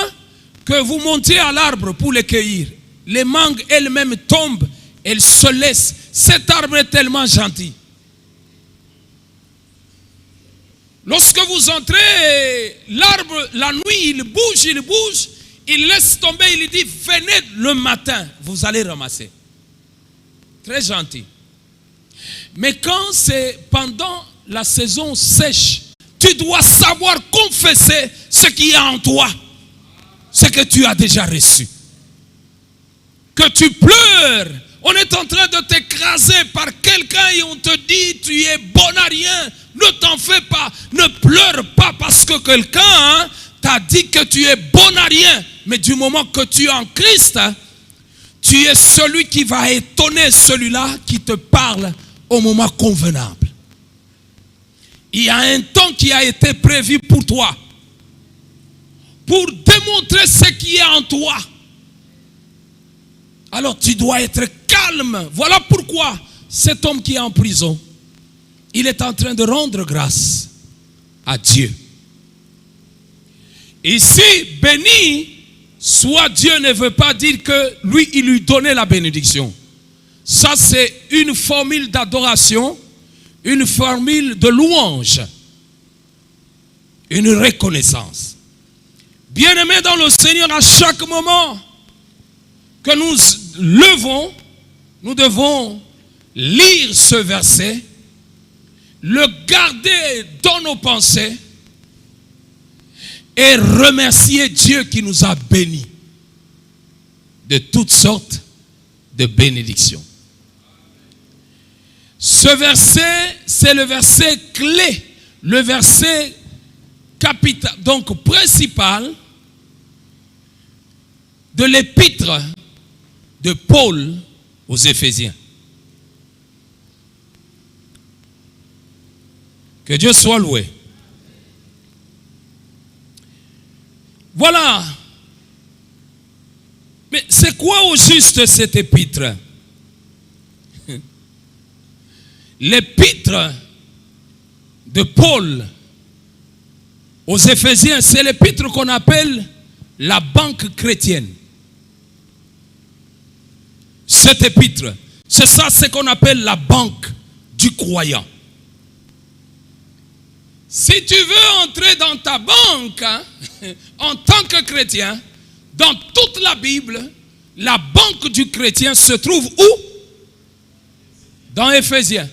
D: que vous montiez à l'arbre pour les cueillir. Les mangues elles-mêmes tombent, elles se laissent. Cet arbre est tellement gentil. Lorsque vous entrez, l'arbre, la nuit, il bouge, il laisse tomber, il dit, venez le matin, vous allez ramasser. Très gentil. Mais quand c'est pendant la saison sèche, tu dois savoir confesser ce qui est en toi, ce que tu as déjà reçu. Que tu pleures, on est en train de t'écraser par quelqu'un et on te dit, tu es bon à rien, ne t'en fais pas, ne pleure pas parce que quelqu'un t'a dit que tu es bon à rien. Mais du moment que tu es en Christ, tu es celui qui va étonner celui-là qui te parle au moment convenable. Il y a un temps qui a été prévu pour toi, pour démontrer ce qui est en toi. Alors tu dois être calme. Voilà pourquoi cet homme qui est en prison, il est en train de rendre grâce à Dieu. Ici, béni soit Dieu ne veut pas dire que lui, il lui donnait la bénédiction. Ça, c'est une formule d'adoration, une formule de louange, une reconnaissance. Bien-aimés dans le Seigneur, à chaque moment que nous levons, nous devons lire ce verset, le garder dans nos pensées et remercier Dieu qui nous a bénis de toutes sortes de bénédictions. Ce verset, c'est le verset clé, le verset capital, donc principal de l'épître de Paul aux Éphésiens. Que Dieu soit loué. Voilà. Mais c'est quoi au juste cette épître? L'épître de Paul aux Éphésiens, c'est l'épître qu'on appelle la banque chrétienne. Cette épître, c'est ça ce qu'on appelle la banque du croyant. Si tu veux entrer dans ta banque, hein, en tant que chrétien, dans toute la Bible, la banque du chrétien se trouve où? Dans Éphésiens.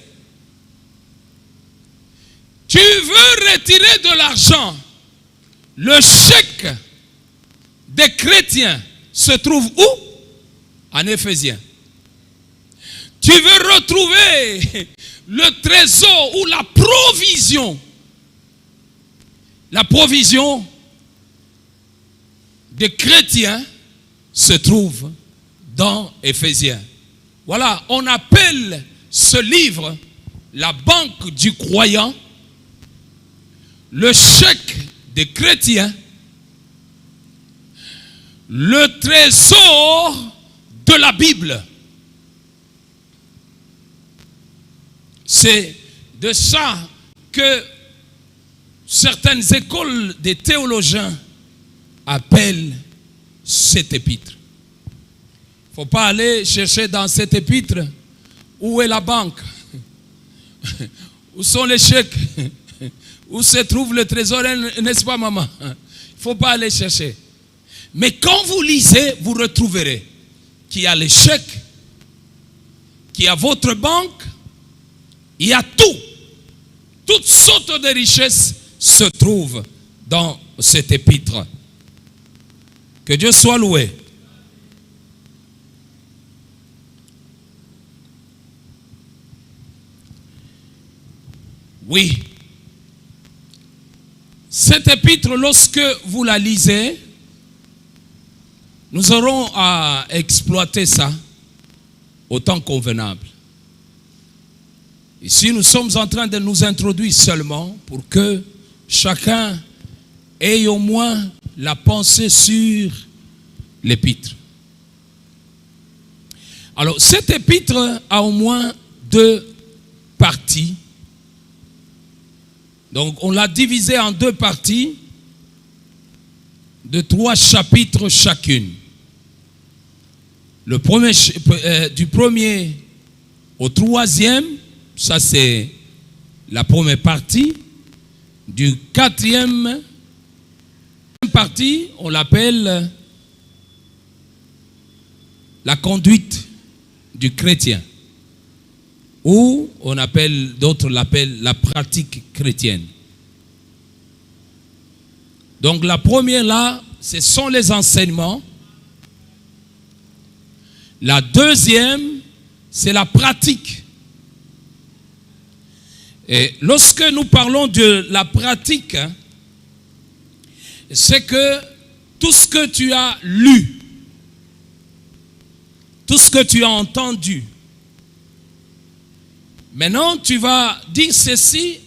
D: Tu veux retirer de l'argent, le chèque des chrétiens se trouve où? En Éphésiens. Tu veux retrouver le trésor ou la provision des chrétiens se trouve dans Éphésiens. Voilà, on appelle ce livre la banque du croyant, le chèque des chrétiens, le trésor de la Bible. C'est de ça que certaines écoles de théologiens appellent cette épître. Il ne faut pas aller chercher dans cette épître où est la banque, où sont les chèques, où se trouve le trésor, n'est-ce pas maman? Il ne faut pas aller chercher. Mais quand vous lisez, vous retrouverez qu'il y a les chèques, qu'il y a votre banque, il y a tout. Toutes sortes de richesses se trouvent dans cette épître. Que Dieu soit loué. Oui. Cette épître, lorsque vous la lisez, nous aurons à exploiter ça au temps convenable. Ici, nous sommes en train de nous introduire seulement pour que chacun ait au moins la pensée sur l'épître. Alors, cette épître a au moins 2 parties. Donc, on l'a divisée en 2 parties de 3 chapitres chacune. Le premier, du premier au 3e, ça c'est la première partie. Du 4e partie, on l'appelle la conduite du chrétien. Ou on appelle, d'autres l'appellent la pratique chrétienne. Donc la première là, ce sont les enseignements. La deuxième, c'est la pratique. Et lorsque nous parlons de la pratique, c'est que tout ce que tu as lu, tout ce que tu as entendu, maintenant tu vas dire ceci,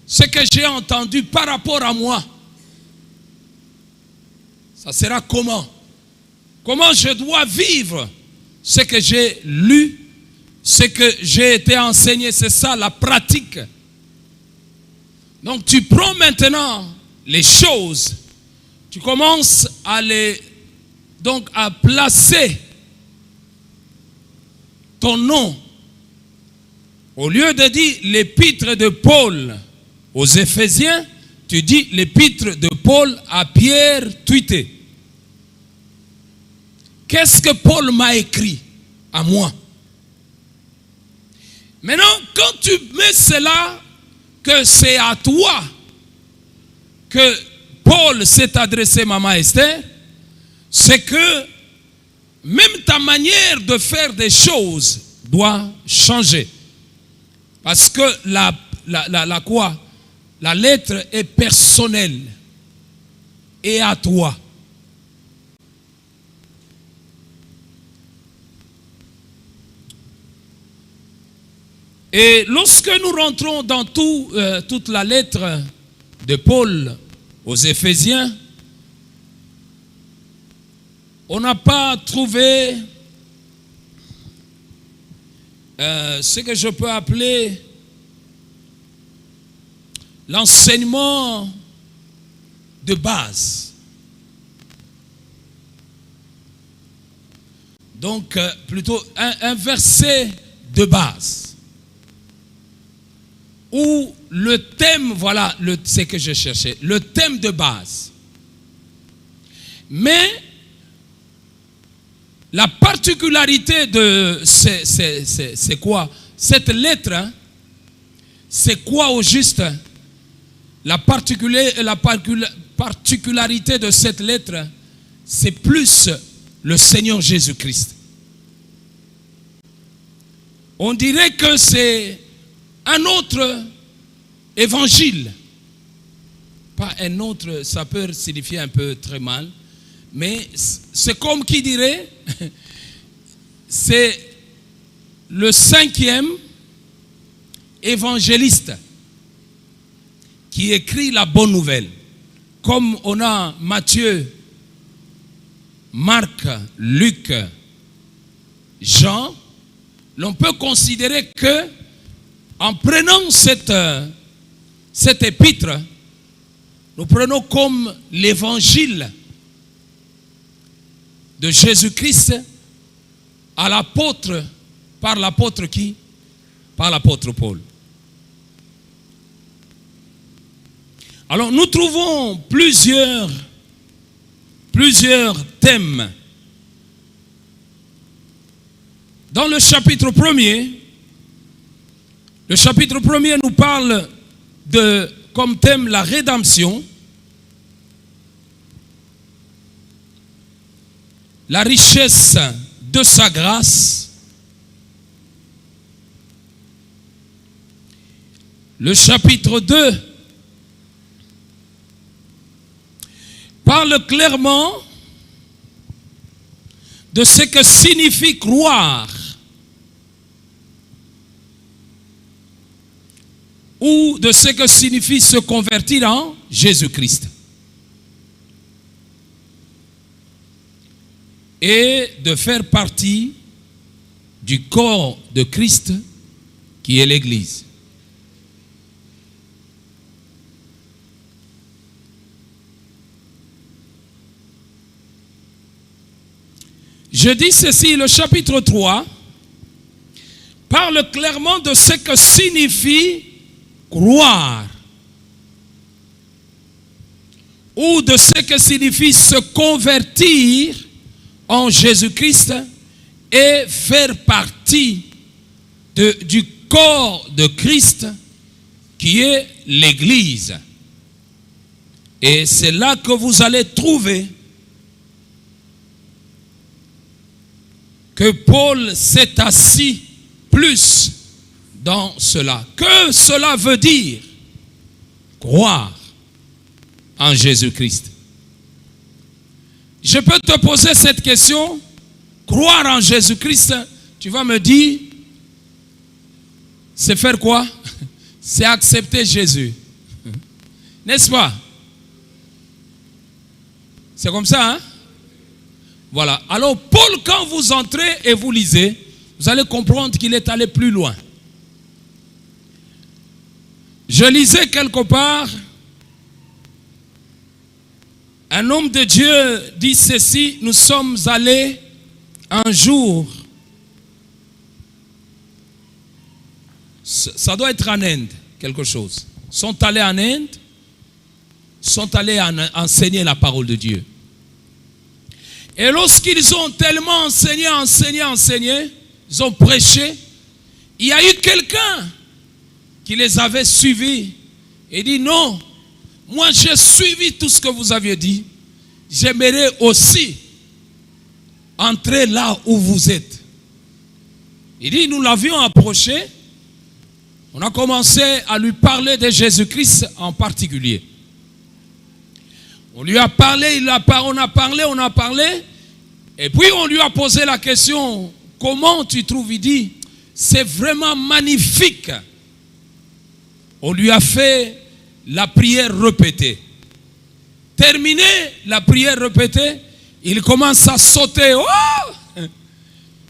D: ce que j'ai entendu par rapport à moi. Ça sera comment? Comment je dois vivre ce que j'ai lu, ce que j'ai été enseigné, c'est ça la pratique. Donc tu prends maintenant les choses, tu commences à à placer ton nom. Au lieu de dire l'épître de Paul aux Éphésiens, tu dis l'épître de Paul à Pierre Tuité. Qu'est-ce que Paul m'a écrit à moi? Maintenant, quand tu mets cela, que c'est à toi que Paul s'est adressé, Maman Esther, c'est que même ta manière de faire des choses doit changer. Parce que la lettre est personnelle et à toi. Et lorsque nous rentrons dans toute la lettre de Paul aux Éphésiens, on n'a pas trouvé ce que je peux appeler l'enseignement de base. Donc, plutôt un verset de base. Où le thème, voilà, c'est que je cherchais, le thème de base. Mais, la particularité de, c'est quoi? Cette lettre, hein, c'est quoi au juste? La particularité de cette lettre, c'est plus le Seigneur Jésus-Christ. On dirait que c'est un autre évangile. Pas un autre, ça peut signifier un peu très mal. Mais c'est comme qui dirait, c'est le 5e évangéliste qui écrit la bonne nouvelle. Comme on a Matthieu, Marc, Luc, Jean, l'on peut considérer que en prenant cet épître, nous prenons comme l'évangile de Jésus-Christ à l'apôtre, par l'apôtre qui? Par l'apôtre Paul. Alors nous trouvons plusieurs thèmes. Dans le chapitre 1er, nous parle de, comme thème, la rédemption, la richesse de sa grâce. Le chapitre 2 parle clairement de ce que signifie croire ou de ce que signifie se convertir en Jésus-Christ. Et de faire partie du corps de Christ qui est l'Église. Je dis ceci, le chapitre 3 parle clairement de ce que signifie croire ou de ce que signifie se convertir en Jésus-Christ et faire partie du corps de Christ qui est l'Église. Et c'est là que vous allez trouver que Paul s'est assis plus dans cela. Que cela veut dire croire en Jésus-Christ. Je peux te poser cette question. Croire en Jésus-Christ, tu vas me dire, c'est faire quoi? C'est accepter Jésus. N'est-ce pas? C'est comme ça, hein? Voilà. Alors, Paul, quand vous entrez et vous lisez, vous allez comprendre qu'il est allé plus loin. Je lisais quelque part, un homme de Dieu dit ceci, nous sommes allés un jour, ça doit être en Inde, quelque chose. Sont allés en Inde, sont allés enseigner la parole de Dieu. Et lorsqu'ils ont tellement enseigné, ils ont prêché, il y a eu quelqu'un qui les avait suivis et dit non, moi j'ai suivi tout ce que vous aviez dit, j'aimerais aussi entrer là où vous êtes. Il dit, nous l'avions approché. On a commencé à lui parler de Jésus-Christ en particulier. On lui a parlé, on a parlé. Et puis on lui a posé la question, comment tu trouves? Il dit, c'est vraiment magnifique. On lui a fait la prière répétée. Terminé la prière répétée, il commence à sauter. Oh!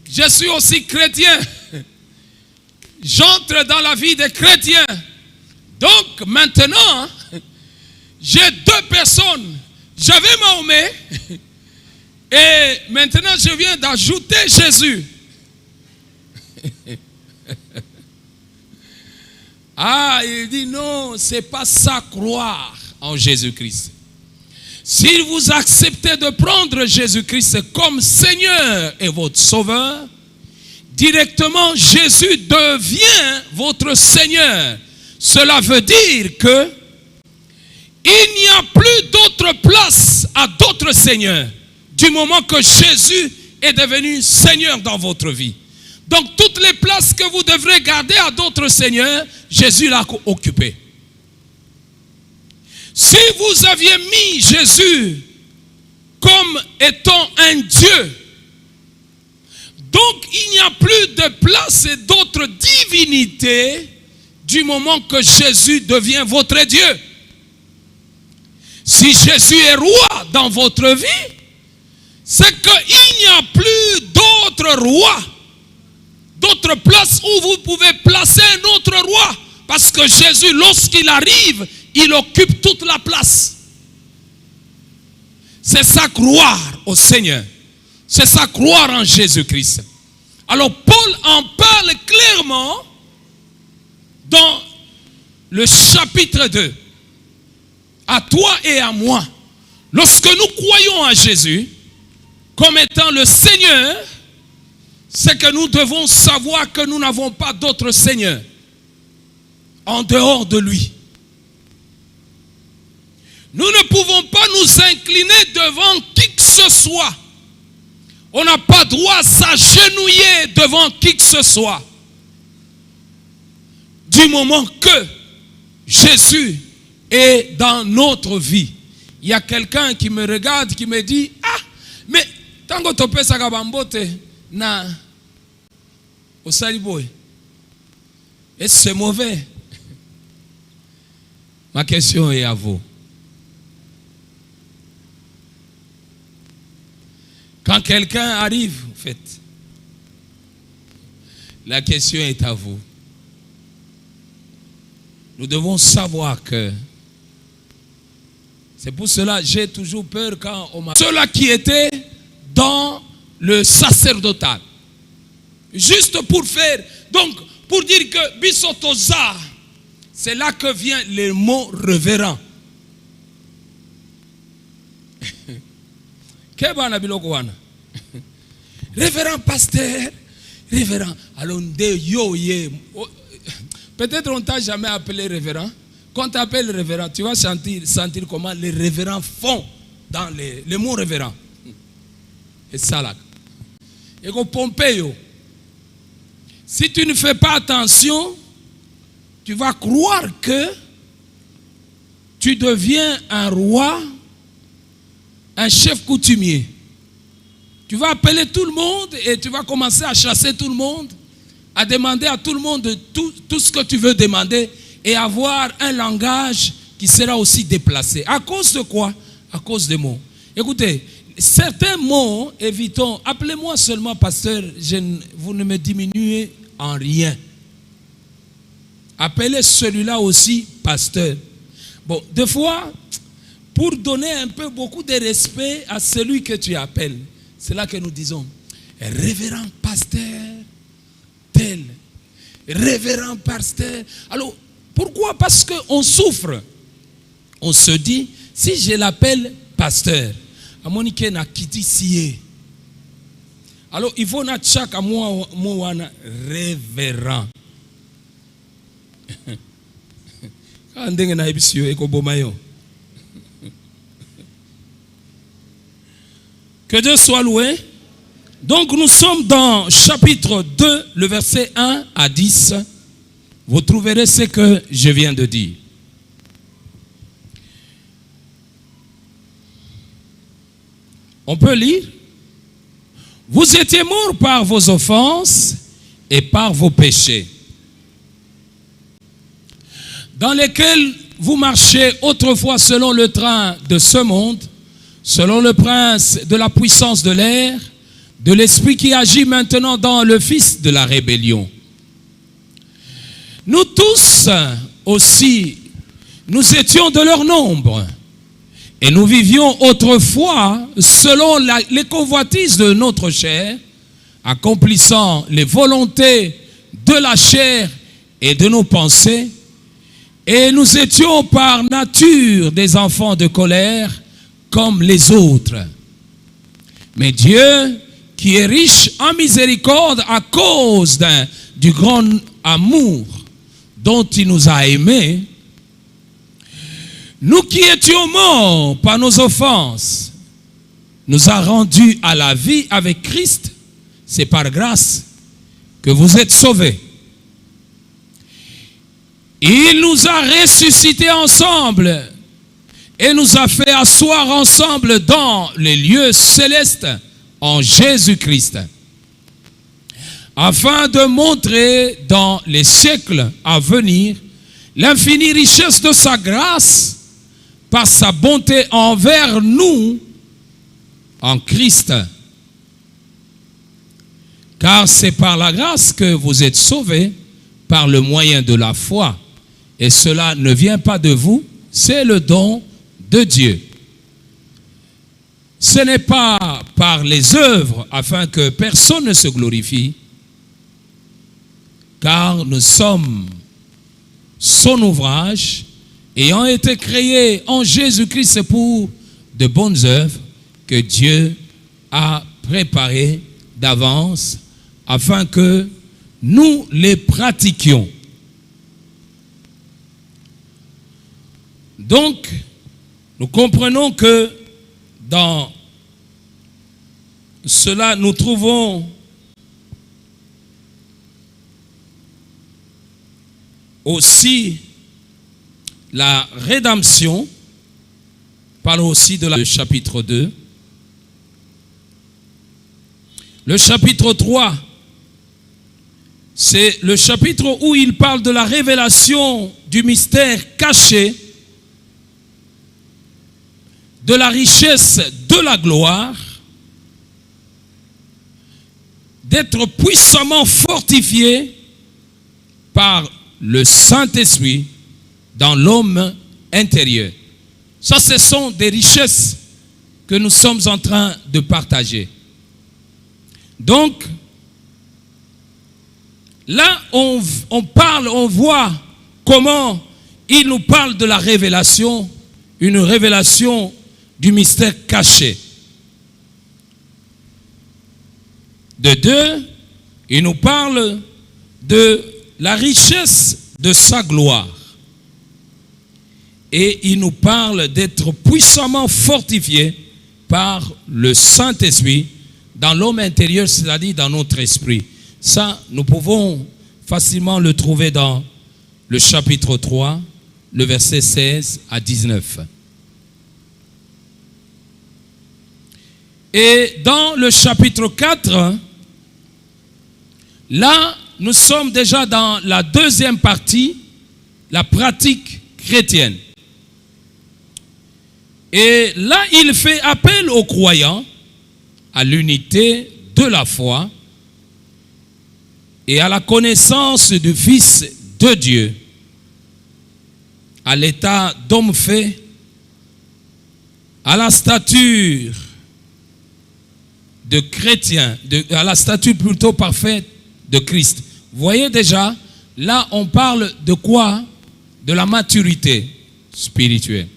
D: Je suis aussi chrétien. J'entre dans la vie des chrétiens. Donc maintenant, j'ai 2 personnes. J'avais Mahomet et maintenant je viens d'ajouter Jésus. Ah, il dit non, c'est pas ça croire en Jésus-Christ. Si vous acceptez de prendre Jésus-Christ comme Seigneur et votre Sauveur, directement Jésus devient votre Seigneur. Cela veut dire que il n'y a plus d'autre place à d'autres seigneurs du moment que Jésus est devenu Seigneur dans votre vie. Donc toutes les places que vous devrez garder à d'autres seigneurs, Jésus l'a occupé. Si vous aviez mis Jésus comme étant un Dieu, donc il n'y a plus de place et d'autres divinités du moment que Jésus devient votre Dieu. Si Jésus est roi dans votre vie, c'est qu'il n'y a plus d'autres rois, d'autres places où vous pouvez placer un autre roi. Parce que Jésus, lorsqu'il arrive, il occupe toute la place. C'est ça croire au Seigneur. C'est ça croire en Jésus-Christ. Alors Paul en parle clairement dans le chapitre 2. À toi et à moi, lorsque nous croyons à Jésus comme étant le Seigneur, c'est que nous devons savoir que nous n'avons pas d'autre Seigneur en dehors de lui. Nous ne pouvons pas nous incliner devant qui que ce soit. On n'a pas droit à s'agenouiller devant qui que ce soit. Du moment que Jésus est dans notre vie. Il y a quelqu'un qui me regarde, qui me dit, ah, mais tant que tu peux s'agabambote, na, au saliboy. Et c'est mauvais. Ma question est à vous. Quand quelqu'un arrive, en fait, la question est à vous. Nous devons savoir que c'est pour cela que j'ai toujours peur quand on m'a... Ceux-là qui étaient dans le sacerdotal. Juste pour faire... Donc, pour dire que Bisotoza, c'est là que vient le mot révérend. Révérend pasteur, révérend. Alors, peut-être on ne t'a jamais appelé révérend. Quand tu appelles révérend, tu vas sentir comment les révérends font dans les mots révérend. Et ça là. Et qu'on Pompéo. Si tu ne fais pas attention, tu vas croire que tu deviens un roi, un chef coutumier. Tu vas appeler tout le monde et tu vas commencer à chasser tout le monde, à demander à tout le monde tout ce que tu veux demander et avoir un langage qui sera aussi déplacé. À cause de quoi? À cause des mots. Écoutez, certains mots, évitons. Appelez-moi seulement pasteur, vous ne me diminuez en rien. Appelez celui-là aussi pasteur. Bon, des fois, pour donner un peu beaucoup de respect à celui que tu appelles, c'est là que nous disons, révérend pasteur, tel, révérend pasteur. Alors, pourquoi? Parce qu'on souffre. On se dit, si je l'appelle pasteur, à mon ike na kiti sié. Alors, il faut na tchak à moi révérend. Quand ndenge na ebisio eko bomayo. Que Dieu soit loué. Donc nous sommes dans chapitre 2, le verset 1 à 10. Vous trouverez ce que je viens de dire. On peut lire. Vous étiez morts par vos offenses et par vos péchés, dans lesquels vous marchez autrefois selon le train de ce monde, selon le prince de la puissance de l'air, de l'esprit qui agit maintenant dans le fils de la rébellion. Nous tous aussi, nous étions de leur nombre, et nous vivions autrefois selon les convoitises de notre chair, accomplissant les volontés de la chair et de nos pensées, et nous étions par nature des enfants de colère comme les autres. Mais Dieu, qui est riche en miséricorde à cause du grand amour dont il nous a aimés, nous qui étions morts par nos offenses, nous a rendus à la vie avec Christ. C'est par grâce que vous êtes sauvés. Il nous a ressuscités ensemble et nous a fait asseoir ensemble dans les lieux célestes en Jésus-Christ, afin de montrer dans les siècles à venir l'infinie richesse de sa grâce par sa bonté envers nous en Christ. Car c'est par la grâce que vous êtes sauvés par le moyen de la foi. Et cela ne vient pas de vous, c'est le don de Dieu. Ce n'est pas par les œuvres afin que personne ne se glorifie, car nous sommes son ouvrage, ayant été créés en Jésus-Christ pour de bonnes œuvres que Dieu a préparées d'avance afin que nous les pratiquions. Donc, nous comprenons que dans cela, nous trouvons aussi la rédemption, parle aussi de le chapitre 2. Le chapitre 3, c'est le chapitre où il parle de la révélation du mystère caché, de la richesse de la gloire, d'être puissamment fortifié par le Saint-Esprit dans l'homme intérieur. Ça, ce sont des richesses que nous sommes en train de partager. Donc, là, on voit comment il nous parle de la révélation, une révélation du mystère caché. De deux, il nous parle de la richesse de sa gloire. Et il nous parle d'être puissamment fortifié par le Saint-Esprit dans l'homme intérieur, c'est-à-dire dans notre esprit. Ça, nous pouvons facilement le trouver dans le chapitre 3, le verset 16 à 19. Et dans le chapitre 4, là, nous sommes déjà dans la deuxième partie, la pratique chrétienne. Et là, il fait appel aux croyants à l'unité de la foi et à la connaissance du Fils de Dieu, à l'état d'homme fait, à la stature de chrétien, à la stature plutôt parfaite de Christ. Vous voyez déjà, là on parle de quoi? De la maturité spirituelle.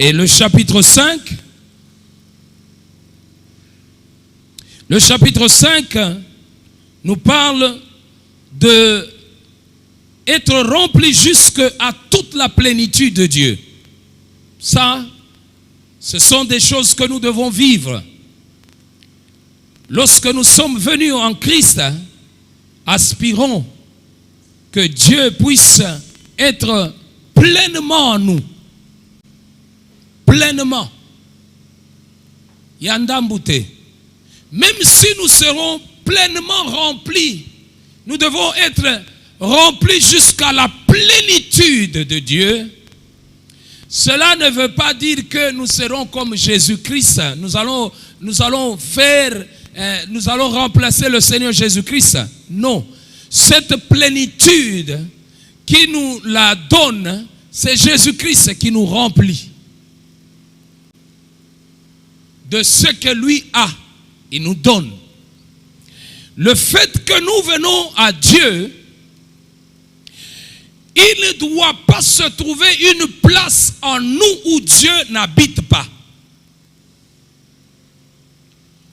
D: Et le chapitre 5, nous parle de être rempli jusqu'à toute la plénitude de Dieu. Ça, Ce sont des choses que nous devons vivre. Lorsque nous sommes venus en Christ, aspirons que Dieu puisse être pleinement en nous. Pleinement. Yandambouté. Même si nous serons pleinement remplis, nous devons être remplis jusqu'à la plénitude de Dieu. Cela ne veut pas dire que nous serons comme Jésus-Christ. Nous allons remplacer le Seigneur Jésus-Christ. Non. Cette plénitude qui nous la donne, c'est Jésus-Christ qui nous remplit de ce que lui a. Il nous donne. Le fait que nous venons à Dieu, il ne doit pas se trouver une place en nous où Dieu n'habite pas.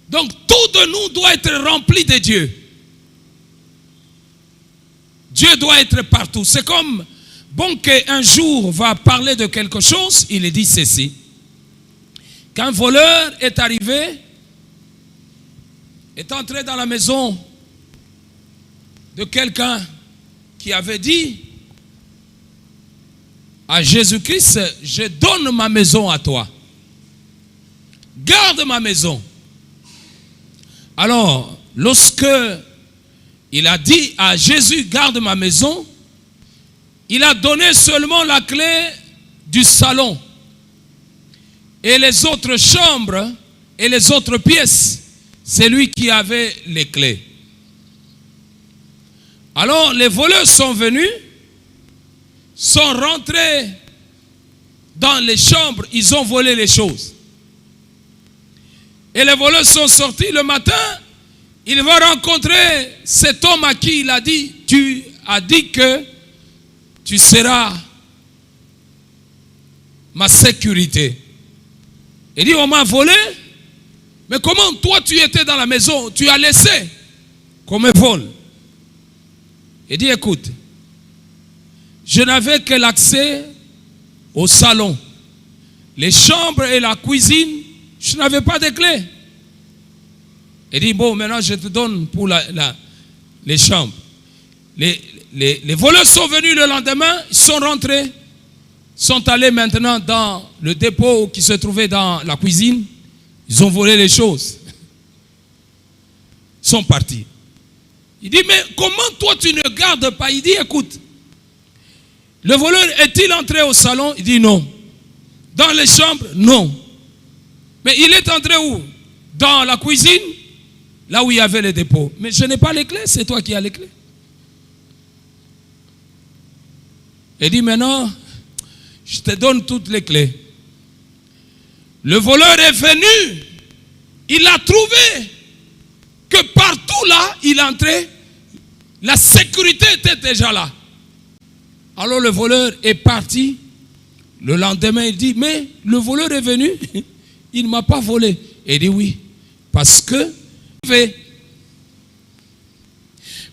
D: Donc tout de nous doit être rempli de Dieu. Dieu doit être partout. C'est comme, bon, qu'un jour va parler de quelque chose, il dit ceci. Qu'un voleur est arrivé, est entré dans la maison de quelqu'un qui avait dit à Jésus-Christ, je donne ma maison à toi. Garde ma maison. Alors, lorsque il a dit à Jésus, garde ma maison, il a donné seulement la clé du salon. Et les autres chambres et les autres pièces, c'est lui qui avait les clés. Alors, les voleurs sont venus, sont rentrés dans les chambres, ils ont volé les choses. Et les voleurs sont sortis le matin, il va rencontrer cet homme à qui il a dit, tu as dit que tu seras ma sécurité. Il dit, on m'a volé, mais comment toi tu étais dans la maison, tu as laissé qu'on me vole. Il dit, écoute, je n'avais que l'accès au salon. Les chambres et la cuisine, je n'avais pas de clé. Il dit, bon, maintenant je te donne pour les chambres. Les voleurs sont venus le lendemain, ils sont rentrés, sont allés maintenant dans le dépôt qui se trouvait dans la cuisine. Ils ont volé les choses. Ils sont partis. Il dit, mais comment toi tu ne gardes pas? Il dit, écoute, le voleur est-il entré au salon? Il dit non. Dans les chambres? Non. Mais il est entré où? Dans la cuisine, là où il y avait les dépôts. Mais je n'ai pas les clés, c'est toi qui as les clés. Il dit maintenant, je te donne toutes les clés. Le voleur est venu, il a trouvé que partout là, il entrait, la sécurité était déjà là. Alors le voleur est parti. Le lendemain, il dit, mais le voleur est venu, il ne m'a pas volé. Il dit oui, parce que...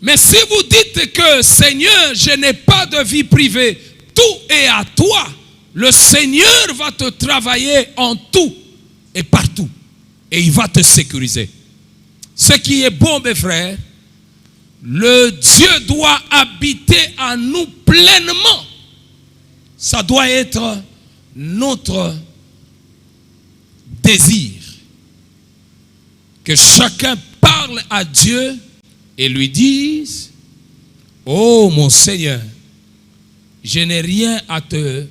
D: Mais si vous dites que Seigneur, je n'ai pas de vie privée, tout est à toi, le Seigneur va te travailler en tout et partout. Et il va te sécuriser. Ce qui est bon, mes frères, le Dieu doit habiter en nous pleinement. Ça doit être notre désir. Que chacun parle à Dieu et lui dise, oh mon Seigneur, je n'ai rien à te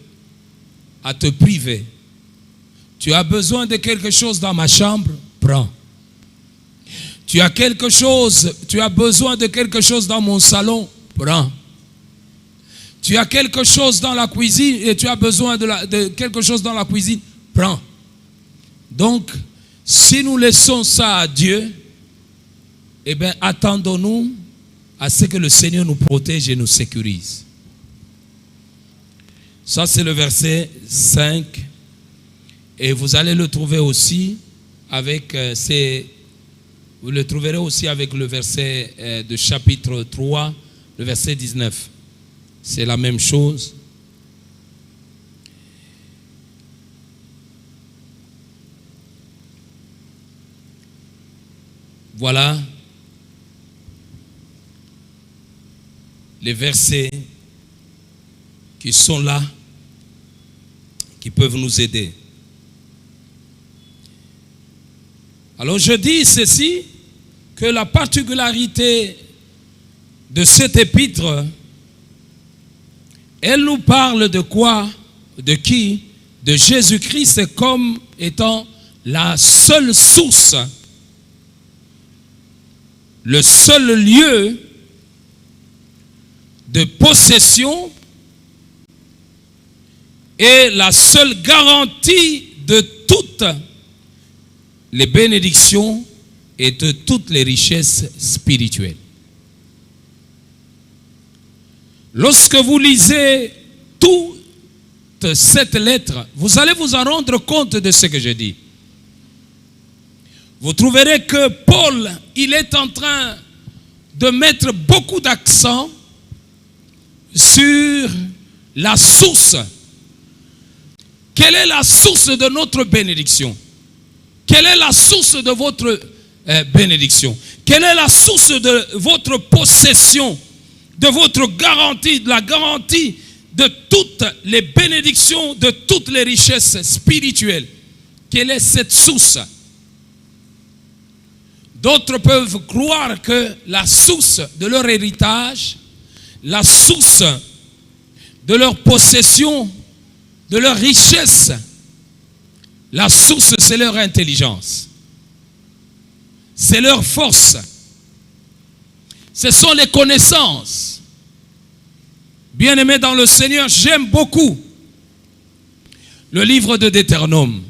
D: priver. Tu as besoin de quelque chose dans ma chambre, prends. Tu as besoin de quelque chose dans mon salon, prends. Tu as quelque chose dans la cuisine et tu as besoin de quelque chose dans la cuisine, prends. Donc, si nous laissons ça à Dieu, eh bien, attendons-nous à ce que le Seigneur nous protège et nous sécurise. Ça, c'est le verset 5. Et vous allez le trouver aussi avec vous le trouverez aussi avec le verset de chapitre 3, le verset 19. C'est la même chose. Voilà les versets qui sont là, qui peuvent nous aider. Alors je dis ceci, que la particularité de cet épître, elle nous parle de quoi? De qui? De Jésus-Christ comme étant la seule source, le seul lieu de possession et la seule garantie de toutes les bénédictions et de toutes les richesses spirituelles. Lorsque vous lisez toute cette lettre, vous allez vous en rendre compte de ce que je dis. Vous trouverez que Paul, il est en train de mettre beaucoup d'accent sur la source. Quelle est la source de notre bénédiction? Quelle est la source de votre bénédiction? Quelle est la source de votre possession, de votre garantie, de la garantie de toutes les bénédictions, de toutes les richesses spirituelles? Quelle est cette source? D'autres peuvent croire que la source de leur héritage, la source de leur possession, de leur richesse, la source, c'est leur intelligence. C'est leur force. Ce sont les connaissances. Bien-aimés dans le Seigneur, j'aime beaucoup le livre de Deutéronome,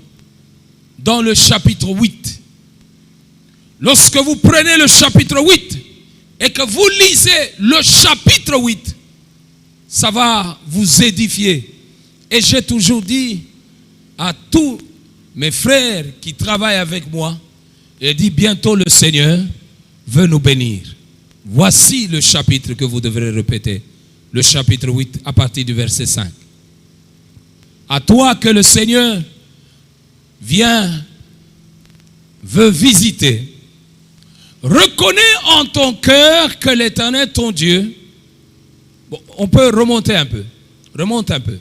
D: dans le chapitre 8. Lorsque vous prenez le chapitre 8 et que vous lisez le chapitre 8, ça va vous édifier. Et j'ai toujours dit à tous mes frères qui travaillent avec moi, j'ai dit bientôt le Seigneur veut nous bénir. Voici le chapitre que vous devrez répéter. Le chapitre 8 à partir du verset 5. À toi que le Seigneur veut visiter. Reconnais en ton cœur que l'Éternel ton Dieu. Bon, on peut remonter un peu. Remonte un peu.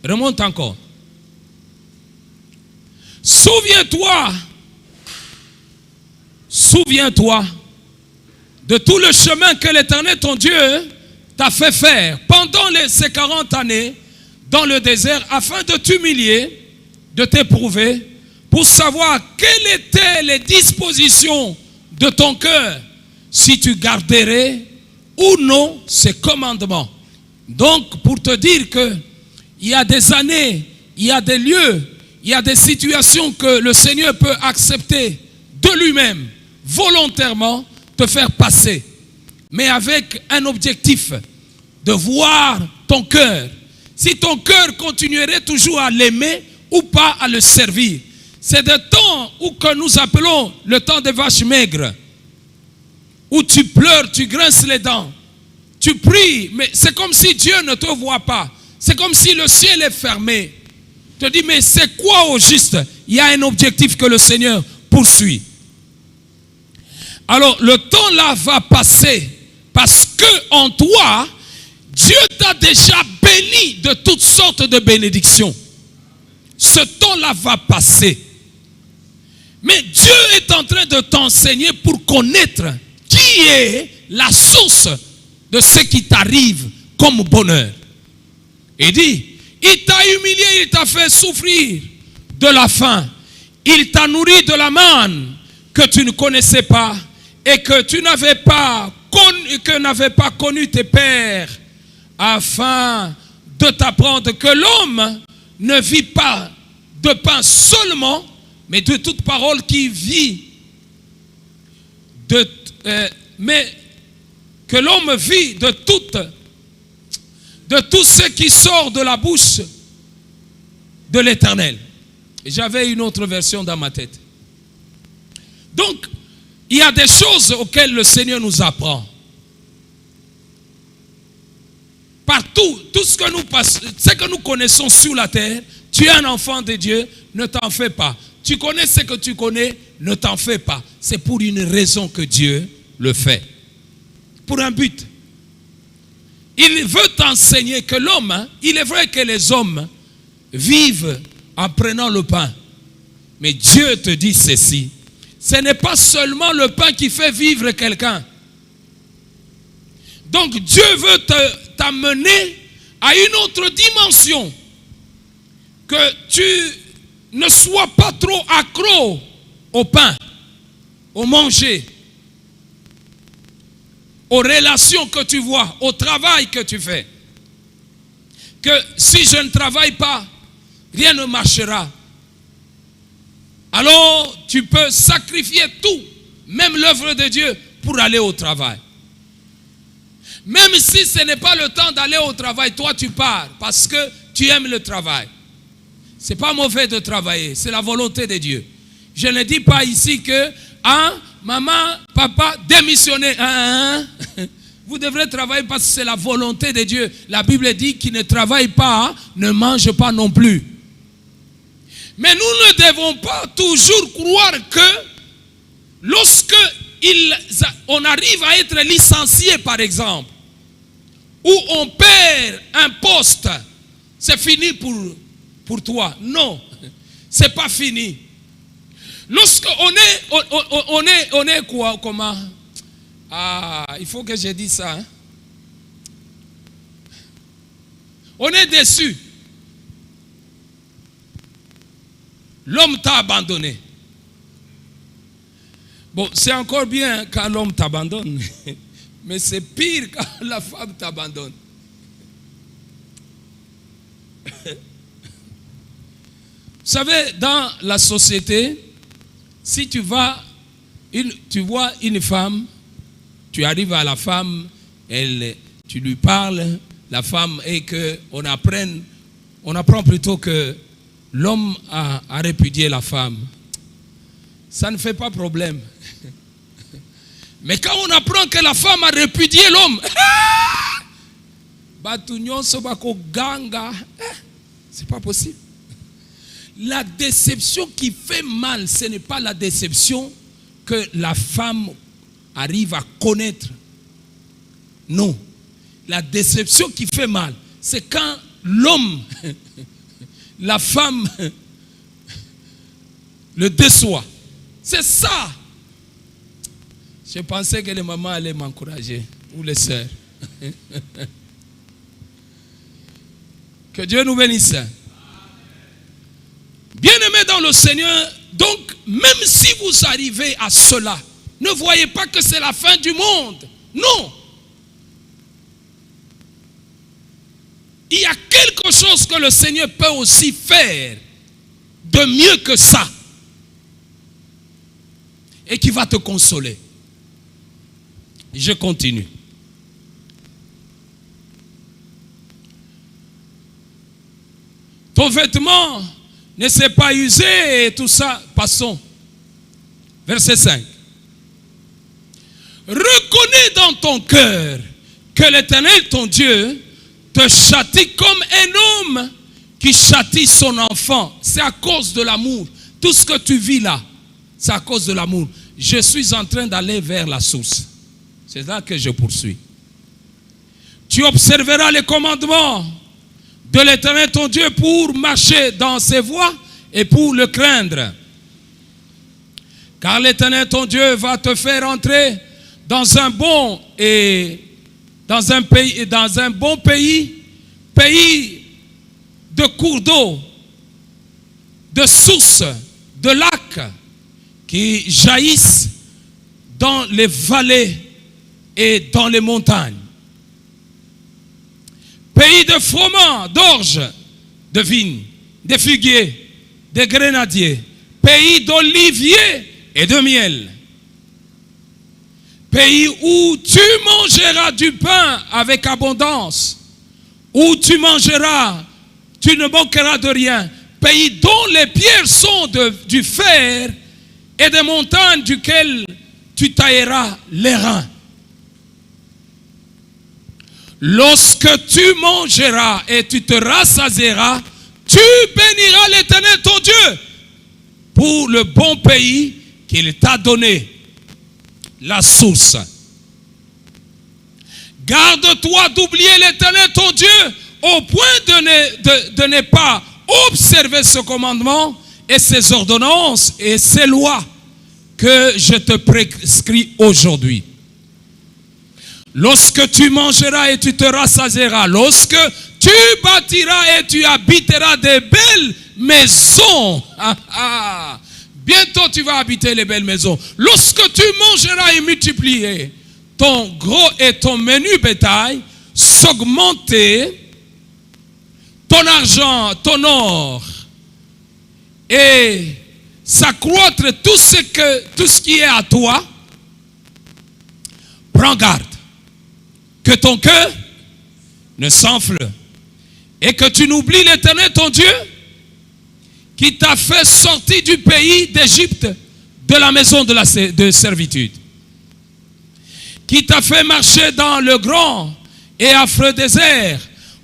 D: Remonte encore. Souviens-toi de tout le chemin que l'Éternel ton Dieu t'a fait faire pendant ces 40 années dans le désert afin de t'humilier, de t'éprouver, pour savoir quelles étaient les dispositions de ton cœur, si tu garderais ou non ces commandements. Donc, pour te dire que il y a des années, il y a des lieux, il y a des situations que le Seigneur peut accepter de lui-même, volontairement, te faire passer. Mais avec un objectif, de voir ton cœur. Si ton cœur continuerait toujours à l'aimer ou pas à le servir. C'est le temps où que nous appelons le temps des vaches maigres. Où tu pleures, tu grinces les dents. Tu pries, mais c'est comme si Dieu ne te voit pas. C'est comme si le ciel est fermé. Tu te dis, mais c'est quoi au juste? Il y a un objectif que le Seigneur poursuit. Alors, le temps là va passer parce que en toi, Dieu t'a déjà béni de toutes sortes de bénédictions. Ce temps-là va passer. Mais Dieu est en train de t'enseigner pour connaître qui est la source de ce qui t'arrive comme bonheur. Il dit, il t'a humilié, il t'a fait souffrir de la faim. Il t'a nourri de la manne que tu ne connaissais pas et que tu n'avais pas connu tes pères, afin de t'apprendre que l'homme ne vit pas de pain seulement, mais de toute parole qui vit, mais que l'homme vit de tout ce qui sort de la bouche de l'Éternel. J'avais une autre version dans ma tête. Donc, il y a des choses auxquelles le Seigneur nous apprend. Partout, tout ce que nous connaissons sur la terre, tu es un enfant de Dieu, ne t'en fais pas. tu connais ce que tu connais, ne t'en fais pas. C'est pour une raison que Dieu le fait. Pour un but. Il veut t'enseigner que l'homme, il est vrai que les hommes vivent en prenant le pain. Mais Dieu te dit ceci. Ce n'est pas seulement le pain qui fait vivre quelqu'un. Donc Dieu veut t'amener à une autre dimension. Que tu ne sois pas trop accro au pain, au manger, aux relations que tu vois, au travail que tu fais. Que si je ne travaille pas, rien ne marchera. Alors tu peux sacrifier tout, même l'œuvre de Dieu, pour aller au travail. Même si ce n'est pas le temps d'aller au travail, toi tu pars parce que tu aimes le travail. Ce n'est pas mauvais de travailler, c'est la volonté de Dieu. Je ne dis pas ici que, maman, papa, démissionnez. Vous devrez travailler parce que c'est la volonté de Dieu. La Bible dit qu'il ne travaille pas, ne mange pas non plus. Mais nous ne devons pas toujours croire que lorsque on arrive à être licencié, par exemple, ou on perd un poste, c'est fini pour toi. Non, c'est pas fini. Lorsqu'on est quoi, comment? Il faut que je dise ça. On est déçu. L'homme t'a abandonné. Bon, c'est encore bien quand l'homme t'abandonne. Mais c'est pire quand la femme t'abandonne. Vous savez, dans la société, si tu vois une femme, tu arrives à la femme, tu lui parles, la femme, et qu'on apprend plutôt que l'homme a répudié la femme. Ça ne fait pas problème. Mais quand on apprend que la femme a répudié l'homme, c'est pas possible. La déception qui fait mal, ce n'est pas la déception que la femme arrive à connaître. Non. La déception qui fait mal, c'est quand l'homme, la femme, le déçoit. C'est ça. Je pensais que les mamans allaient m'encourager, ou les sœurs. Que Dieu nous bénisse. Bien-aimés dans le Seigneur, donc même si vous arrivez à cela, ne voyez pas que c'est la fin du monde. Non. Il y a quelque chose que le Seigneur peut aussi faire de mieux que ça. Et qui va te consoler. Je continue. Ton vêtement ne s'est pas usé et tout ça. Passons. Verset 5. Reconnais dans ton cœur que l'Éternel, ton Dieu, te châtie comme un homme qui châtie son enfant. C'est à cause de l'amour. Tout ce que tu vis là, c'est à cause de l'amour. Je suis en train d'aller vers la source. C'est là que je poursuis. Tu observeras les commandements de l'Éternel ton Dieu pour marcher dans ses voies et pour le craindre. Car l'Éternel ton Dieu va te faire entrer dans un bon pays, pays de cours d'eau, de sources, de lacs qui jaillissent dans les vallées et dans les montagnes. Pays de froment, d'orge, de vignes, de figuiers, de grenadiers. Pays d'oliviers et de miel. Pays où tu mangeras du pain avec abondance. Où tu mangeras, tu ne manqueras de rien. Pays dont les pierres sont du fer et des montagnes duquel tu tailleras les reins. Lorsque tu mangeras et tu te rassasieras, tu béniras l'Éternel ton Dieu pour le bon pays qu'il t'a donné, la source. Garde-toi d'oublier l'Éternel ton Dieu au point de ne pas observer ce commandement et ses ordonnances et ses lois que je te prescris aujourd'hui. Lorsque tu mangeras et tu te rassasieras, lorsque tu bâtiras et tu habiteras des belles maisons, bientôt tu vas habiter les belles maisons. Lorsque tu mangeras et multiplier ton gros et ton menu bétail, s'augmenter ton argent, ton or, et s'accroître tout ce qui est à toi, prends garde que ton cœur ne s'enfle et que tu n'oublies l'Éternel ton Dieu qui t'a fait sortir du pays d'Égypte, de la maison de servitude, qui t'a fait marcher dans le grand et affreux désert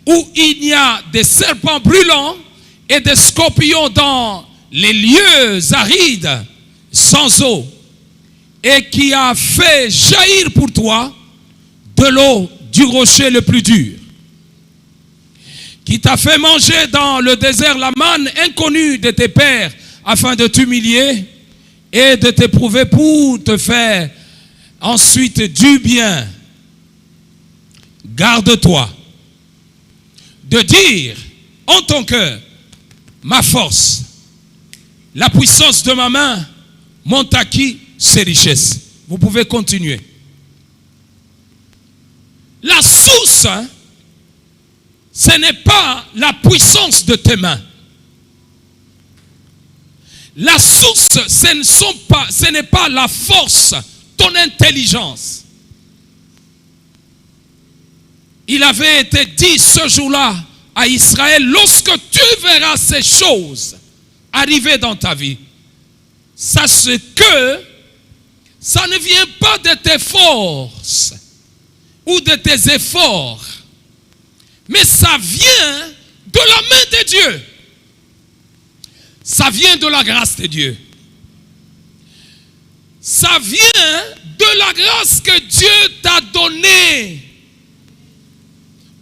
D: où il y a des serpents brûlants et des scorpions dans les lieux arides sans eau, et qui a fait jaillir pour toi de l'eau du rocher le plus dur, qui t'a fait manger dans le désert la manne inconnue de tes pères afin de t'humilier et de t'éprouver pour te faire ensuite du bien. Garde-toi de dire en ton cœur, ma force, la puissance de ma main m'ont acquis ces richesses. Vous pouvez continuer. La source, ce n'est pas la puissance de tes mains. La source, ce n'est pas la force, ton intelligence. Il avait été dit ce jour-là à Israël, lorsque tu verras ces choses arriver dans ta vie, sache que ça ne vient pas de tes forces ou de tes efforts, mais ça vient de la main de Dieu. Ça vient de la grâce de Dieu. Ça vient de la grâce que Dieu t'a donnée.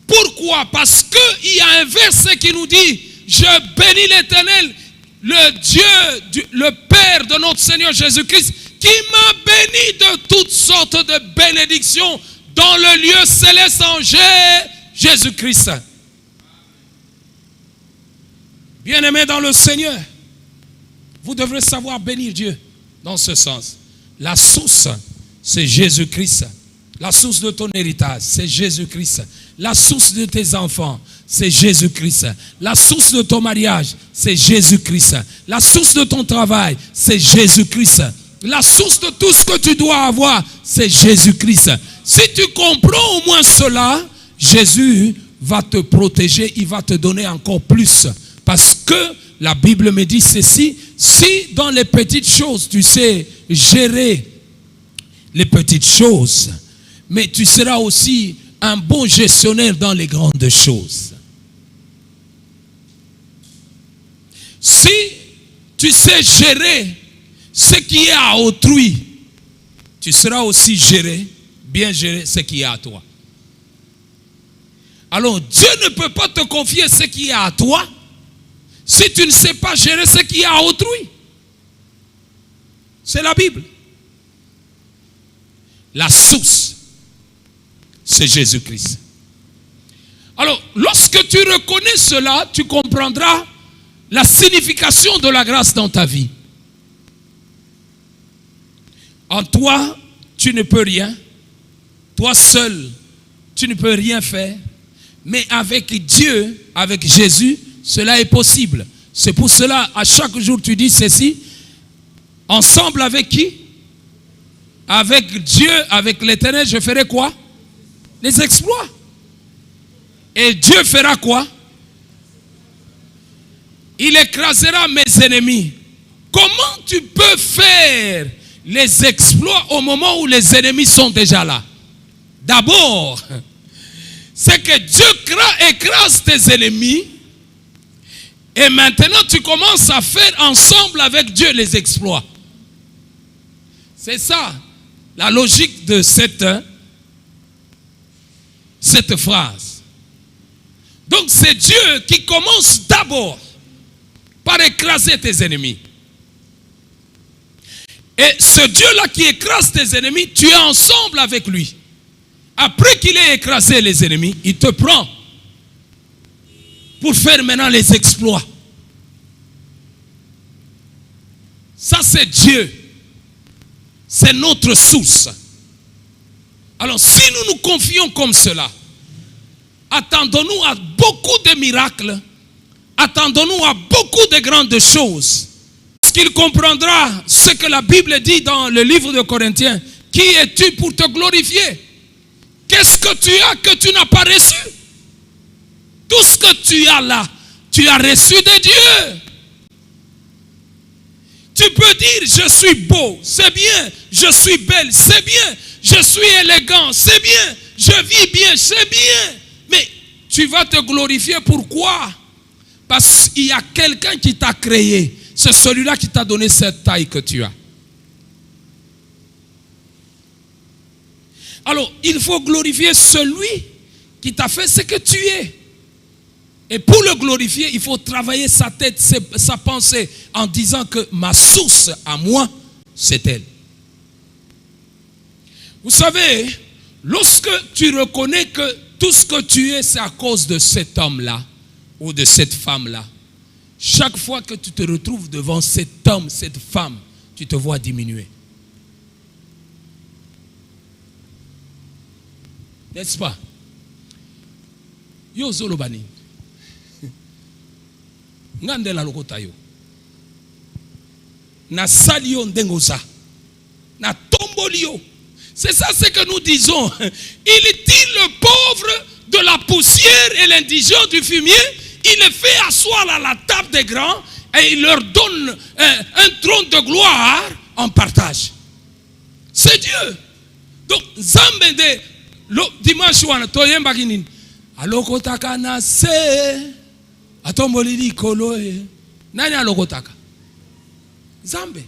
D: Pourquoi? Parce qu'il y a un verset qui nous dit, je bénis l'Éternel, le Dieu, le Père de notre Seigneur Jésus-Christ, qui m'a béni de toutes sortes de bénédictions dans le lieu céleste en Jésus-Christ. Bien-aimés dans le Seigneur, vous devrez savoir bénir Dieu dans ce sens. La source, c'est Jésus-Christ. La source de ton héritage, c'est Jésus-Christ. La source de tes enfants, c'est Jésus-Christ. La source de ton mariage, c'est Jésus-Christ. La source de ton travail, c'est Jésus-Christ. La source de tout ce que tu dois avoir, c'est Jésus-Christ. Si tu comprends au moins cela, Jésus va te protéger, il va te donner encore plus. Parce que la Bible me dit ceci, si dans les petites choses, tu sais gérer les petites choses, mais tu seras aussi un bon gestionnaire dans les grandes choses. Si tu sais gérer ce qui est à autrui, tu seras aussi bien gérer ce qui est à toi. Alors Dieu ne peut pas te confier ce qui est à toi si tu ne sais pas gérer ce qui est à autrui. C'est la Bible. La source, c'est Jésus-Christ. Alors, lorsque tu reconnais cela, tu comprendras la signification de la grâce dans ta vie. En toi, tu ne peux rien. Toi seul, tu ne peux rien faire. Mais avec Dieu, avec Jésus, cela est possible. C'est pour cela, à chaque jour, tu dis ceci. Ensemble avec qui? Avec Dieu, avec l'Éternel, je ferai quoi? Les exploits. Et Dieu fera quoi? Il écrasera mes ennemis. Comment tu peux faire les exploits au moment où les ennemis sont déjà là? D'abord, c'est que Dieu écrase tes ennemis Et maintenant, tu commences à faire ensemble avec Dieu les exploits. C'est ça, la logique de cette phrase. Donc, c'est Dieu qui commence d'abord par écraser tes ennemis. Et ce Dieu-là qui écrase tes ennemis, tu es ensemble avec lui. Après qu'il ait écrasé les ennemis, il te prend pour faire maintenant les exploits. Ça, c'est Dieu. C'est notre source. Alors, si nous nous confions comme cela, attendons-nous à beaucoup de miracles, attendons-nous à beaucoup de grandes choses. Parce qu'il comprendra ce que la Bible dit dans le livre de Corinthiens. Qui es-tu pour te glorifier? Qu'est-ce que tu as que tu n'as pas reçu? Tout ce que tu as là, tu as reçu de Dieu. Tu peux dire, je suis beau, c'est bien. Je suis belle, c'est bien. Je suis élégant, c'est bien. Je vis bien, c'est bien. Mais tu vas te glorifier, pourquoi? Parce qu'il y a quelqu'un qui t'a créé. C'est celui-là qui t'a donné cette taille que tu as. Alors, il faut glorifier celui qui t'a fait ce que tu es. Et pour le glorifier, il faut travailler sa tête, sa pensée, en disant que ma source à moi, c'est elle. Vous savez, lorsque tu reconnais que tout ce que tu es, c'est à cause de cet homme-là, ou de cette femme-là, chaque fois que tu te retrouves devant cet homme, cette femme, tu te vois diminuer. N'est-ce pas? Yo zolobani. Ngandela lokota yo. Na salio ndengoza. Na tombolio. C'est ça ce que nous disons. Il tire le pauvre de la poussière et l'indigent du fumier. Il les fait asseoir à la table des grands et il leur donne un trône de gloire en partage. C'est Dieu. Donc, Zambende, dimanche, toyemba kinini. Alokotaka na se. Atombolili koloe. Nani alokotaka? Zambé.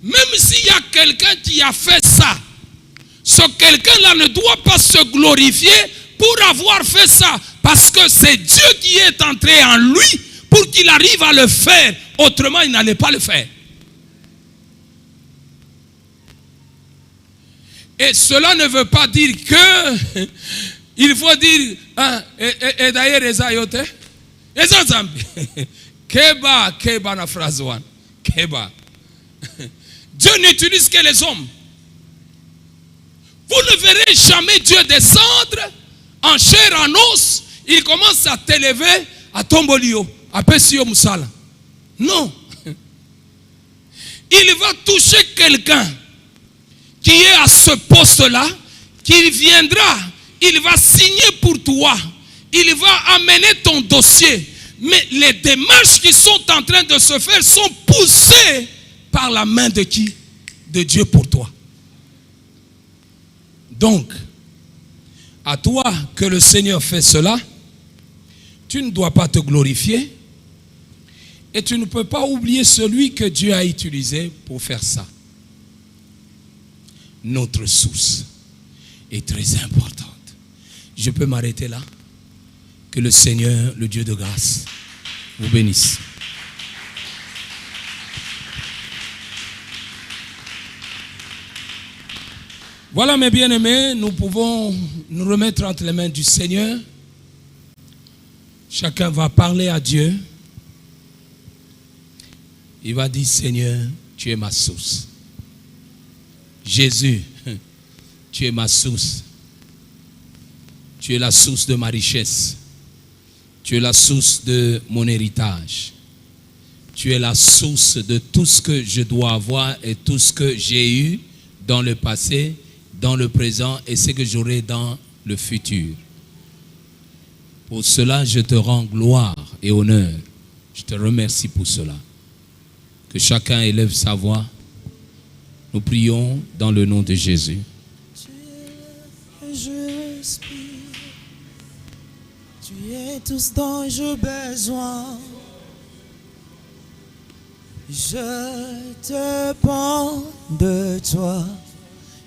D: Même s'il y a quelqu'un qui a fait ça, ce quelqu'un-là ne doit pas se glorifier pour avoir fait ça. Parce que c'est Dieu qui est entré en lui pour qu'il arrive à le faire. Autrement, il n'allait pas le faire. Et cela ne veut pas dire que il faut dire et d'ailleurs Ezayote Ezazambi Keba na phrase one Keba. Dieu n'utilise que les hommes. Vous ne verrez jamais Dieu descendre en chair, en os. Il commence à t'élever à tombolio, à Pessio Moussala. Non. Il va toucher quelqu'un qui est à ce poste-là, qui viendra, il va signer pour toi, il va amener ton dossier. Mais les démarches qui sont en train de se faire sont poussées par la main de qui? De Dieu pour toi. Donc, à toi que le Seigneur fait cela, tu ne dois pas te glorifier et tu ne peux pas oublier celui que Dieu a utilisé pour faire ça. Notre source est très importante. Je peux m'arrêter là. Que le Seigneur, le Dieu de grâce, vous bénisse. Voilà mes bien-aimés, nous pouvons nous remettre entre les mains du Seigneur. Chacun va parler à Dieu. Il va dire, Seigneur, tu es ma source. Jésus, tu es ma source. Tu es la source de ma richesse. Tu es la source de mon héritage. Tu es la source de tout ce que je dois avoir et tout ce que j'ai eu dans le passé, dans le présent et ce que j'aurai dans le futur. Pour cela, je te rends gloire et honneur. Je te remercie pour cela. Que chacun élève sa voix. Nous prions dans le nom de Jésus.
A: Tu es tout ce dont j'ai besoin. Je dépends de toi.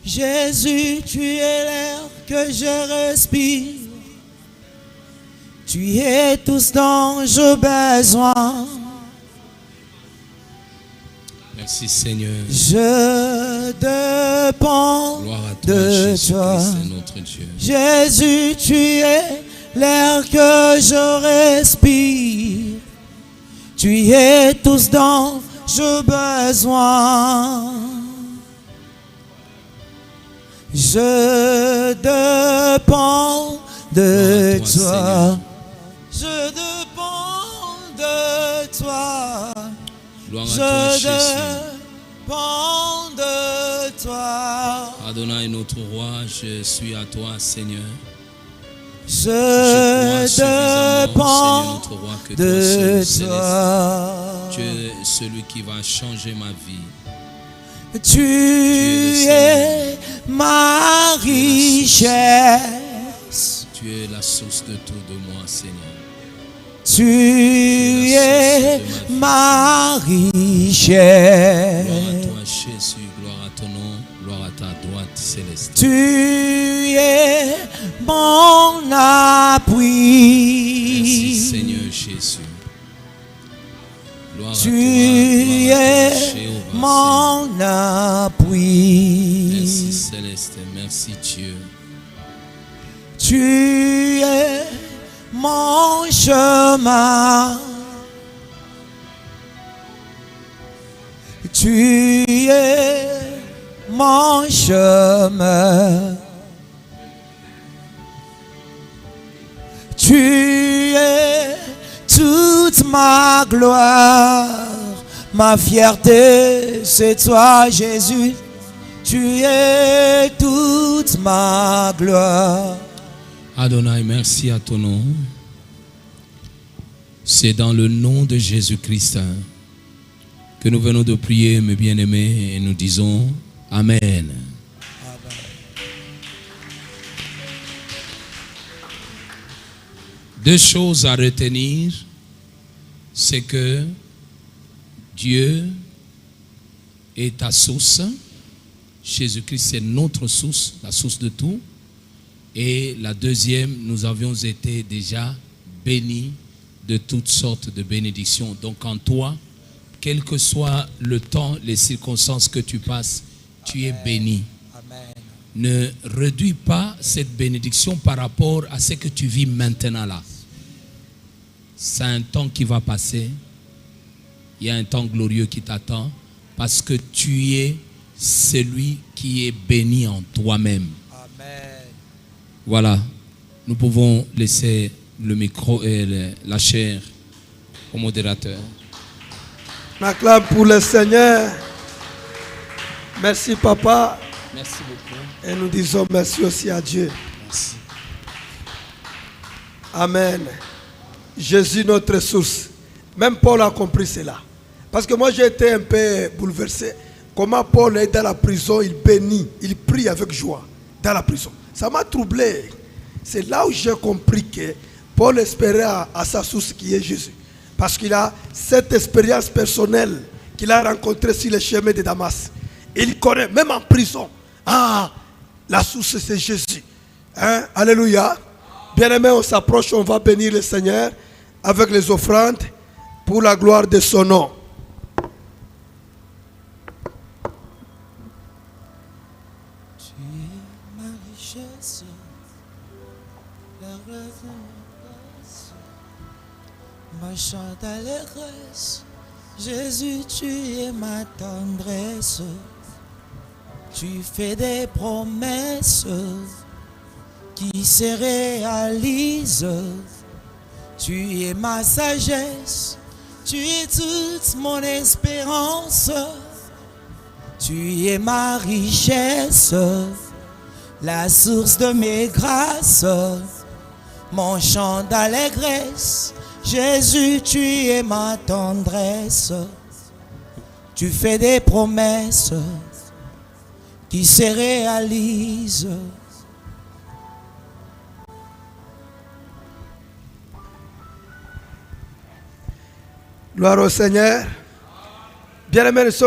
A: Jésus, tu es l'air que je respire. Tu es tout ce dont j'ai besoin.
D: Merci Seigneur.
A: Je dépends
D: Gloire à toi,
A: de
D: Jésus
A: toi.
D: Christ, notre Dieu.
A: Jésus, tu es l'air que je respire. Tu es tout ce dont j'ai besoin. Je dépends de
D: Gloire à toi,
A: toi.
D: Seigneur.
A: Je dépends de toi.
D: Gloire à toi,
A: Je
D: Jésus.
A: dépends de toi.
D: Adonai, notre roi, je suis à toi, Seigneur.
A: Je
D: crois suffisamment,
A: dépends
D: Seigneur, notre roi, que toi
A: de
D: seul, céleste.
A: toi.
D: Tu es celui qui va changer ma vie.
A: Tu es ma richesse.
D: Tu es la source de tout de moi, Seigneur.
A: Tu es ma richesse.
D: Gloire à toi, Jésus. Gloire à ton nom. Gloire à ta droite céleste.
A: Tu es mon appui.
D: Merci, Seigneur Jésus. Gloire à toi.
A: Tu
D: Gloire à toi,
A: es
D: Jéhovah,
A: mon
D: Seigneur.
A: appui.
D: Merci, Céleste. Merci, Dieu.
A: Tu es mon chemin. Tu es mon chemin. Tu es toute ma gloire. Ma fierté, c'est toi, Jésus. Tu es toute ma gloire.
D: Adonai, merci à ton nom. C'est dans le nom de Jésus-Christ que nous venons de prier, mes bien-aimés, et nous disons Amen. Deux choses à retenir, c'est que Dieu est ta source. Jésus-Christ, c'est notre source, la source de tout. Et la deuxième, nous avions été déjà bénis de toutes sortes de bénédictions. Donc en toi, quel que soit le temps, les circonstances que tu passes, tu es béni.
A: Amen.
D: Ne réduis pas cette bénédiction par rapport à ce que tu vis maintenant là. C'est un temps qui va passer. Il y a un temps glorieux qui t'attend parce que tu es celui qui est béni en toi-même.
A: Amen.
D: Voilà, nous pouvons laisser le micro et la chair au modérateur.
B: On acclame pour le Seigneur. Merci papa.
D: Merci beaucoup.
B: Et nous disons merci aussi à Dieu.
D: Merci.
B: Amen. Jésus notre source. Même Paul a compris cela. Parce que moi j'ai été un peu bouleversé. Comment Paul est dans la prison, il bénit, il prie avec joie dans la prison. Ça m'a troublé. C'est là où j'ai compris que Paul espérait à sa source qui est Jésus. Parce qu'il a cette expérience personnelle qu'il a rencontrée sur le chemin de Damas. Il connaît, même en prison, la source c'est Jésus. Hein? Alléluia. Bien-aimés, on s'approche, on va bénir le Seigneur avec les offrandes pour la gloire de son nom.
A: Tu es ma richesse, la grâce, ma chante allégresse. Jésus, tu es ma tendresse. Tu fais des promesses qui se réalisent. Tu es ma sagesse, tu es toute mon espérance. Tu es ma richesse, la source de mes grâces, mon chant d'allégresse. Jésus, tu es ma tendresse. Tu fais des promesses qui se réalisent.
B: Gloire au Seigneur. Bien-aimés, nous sommes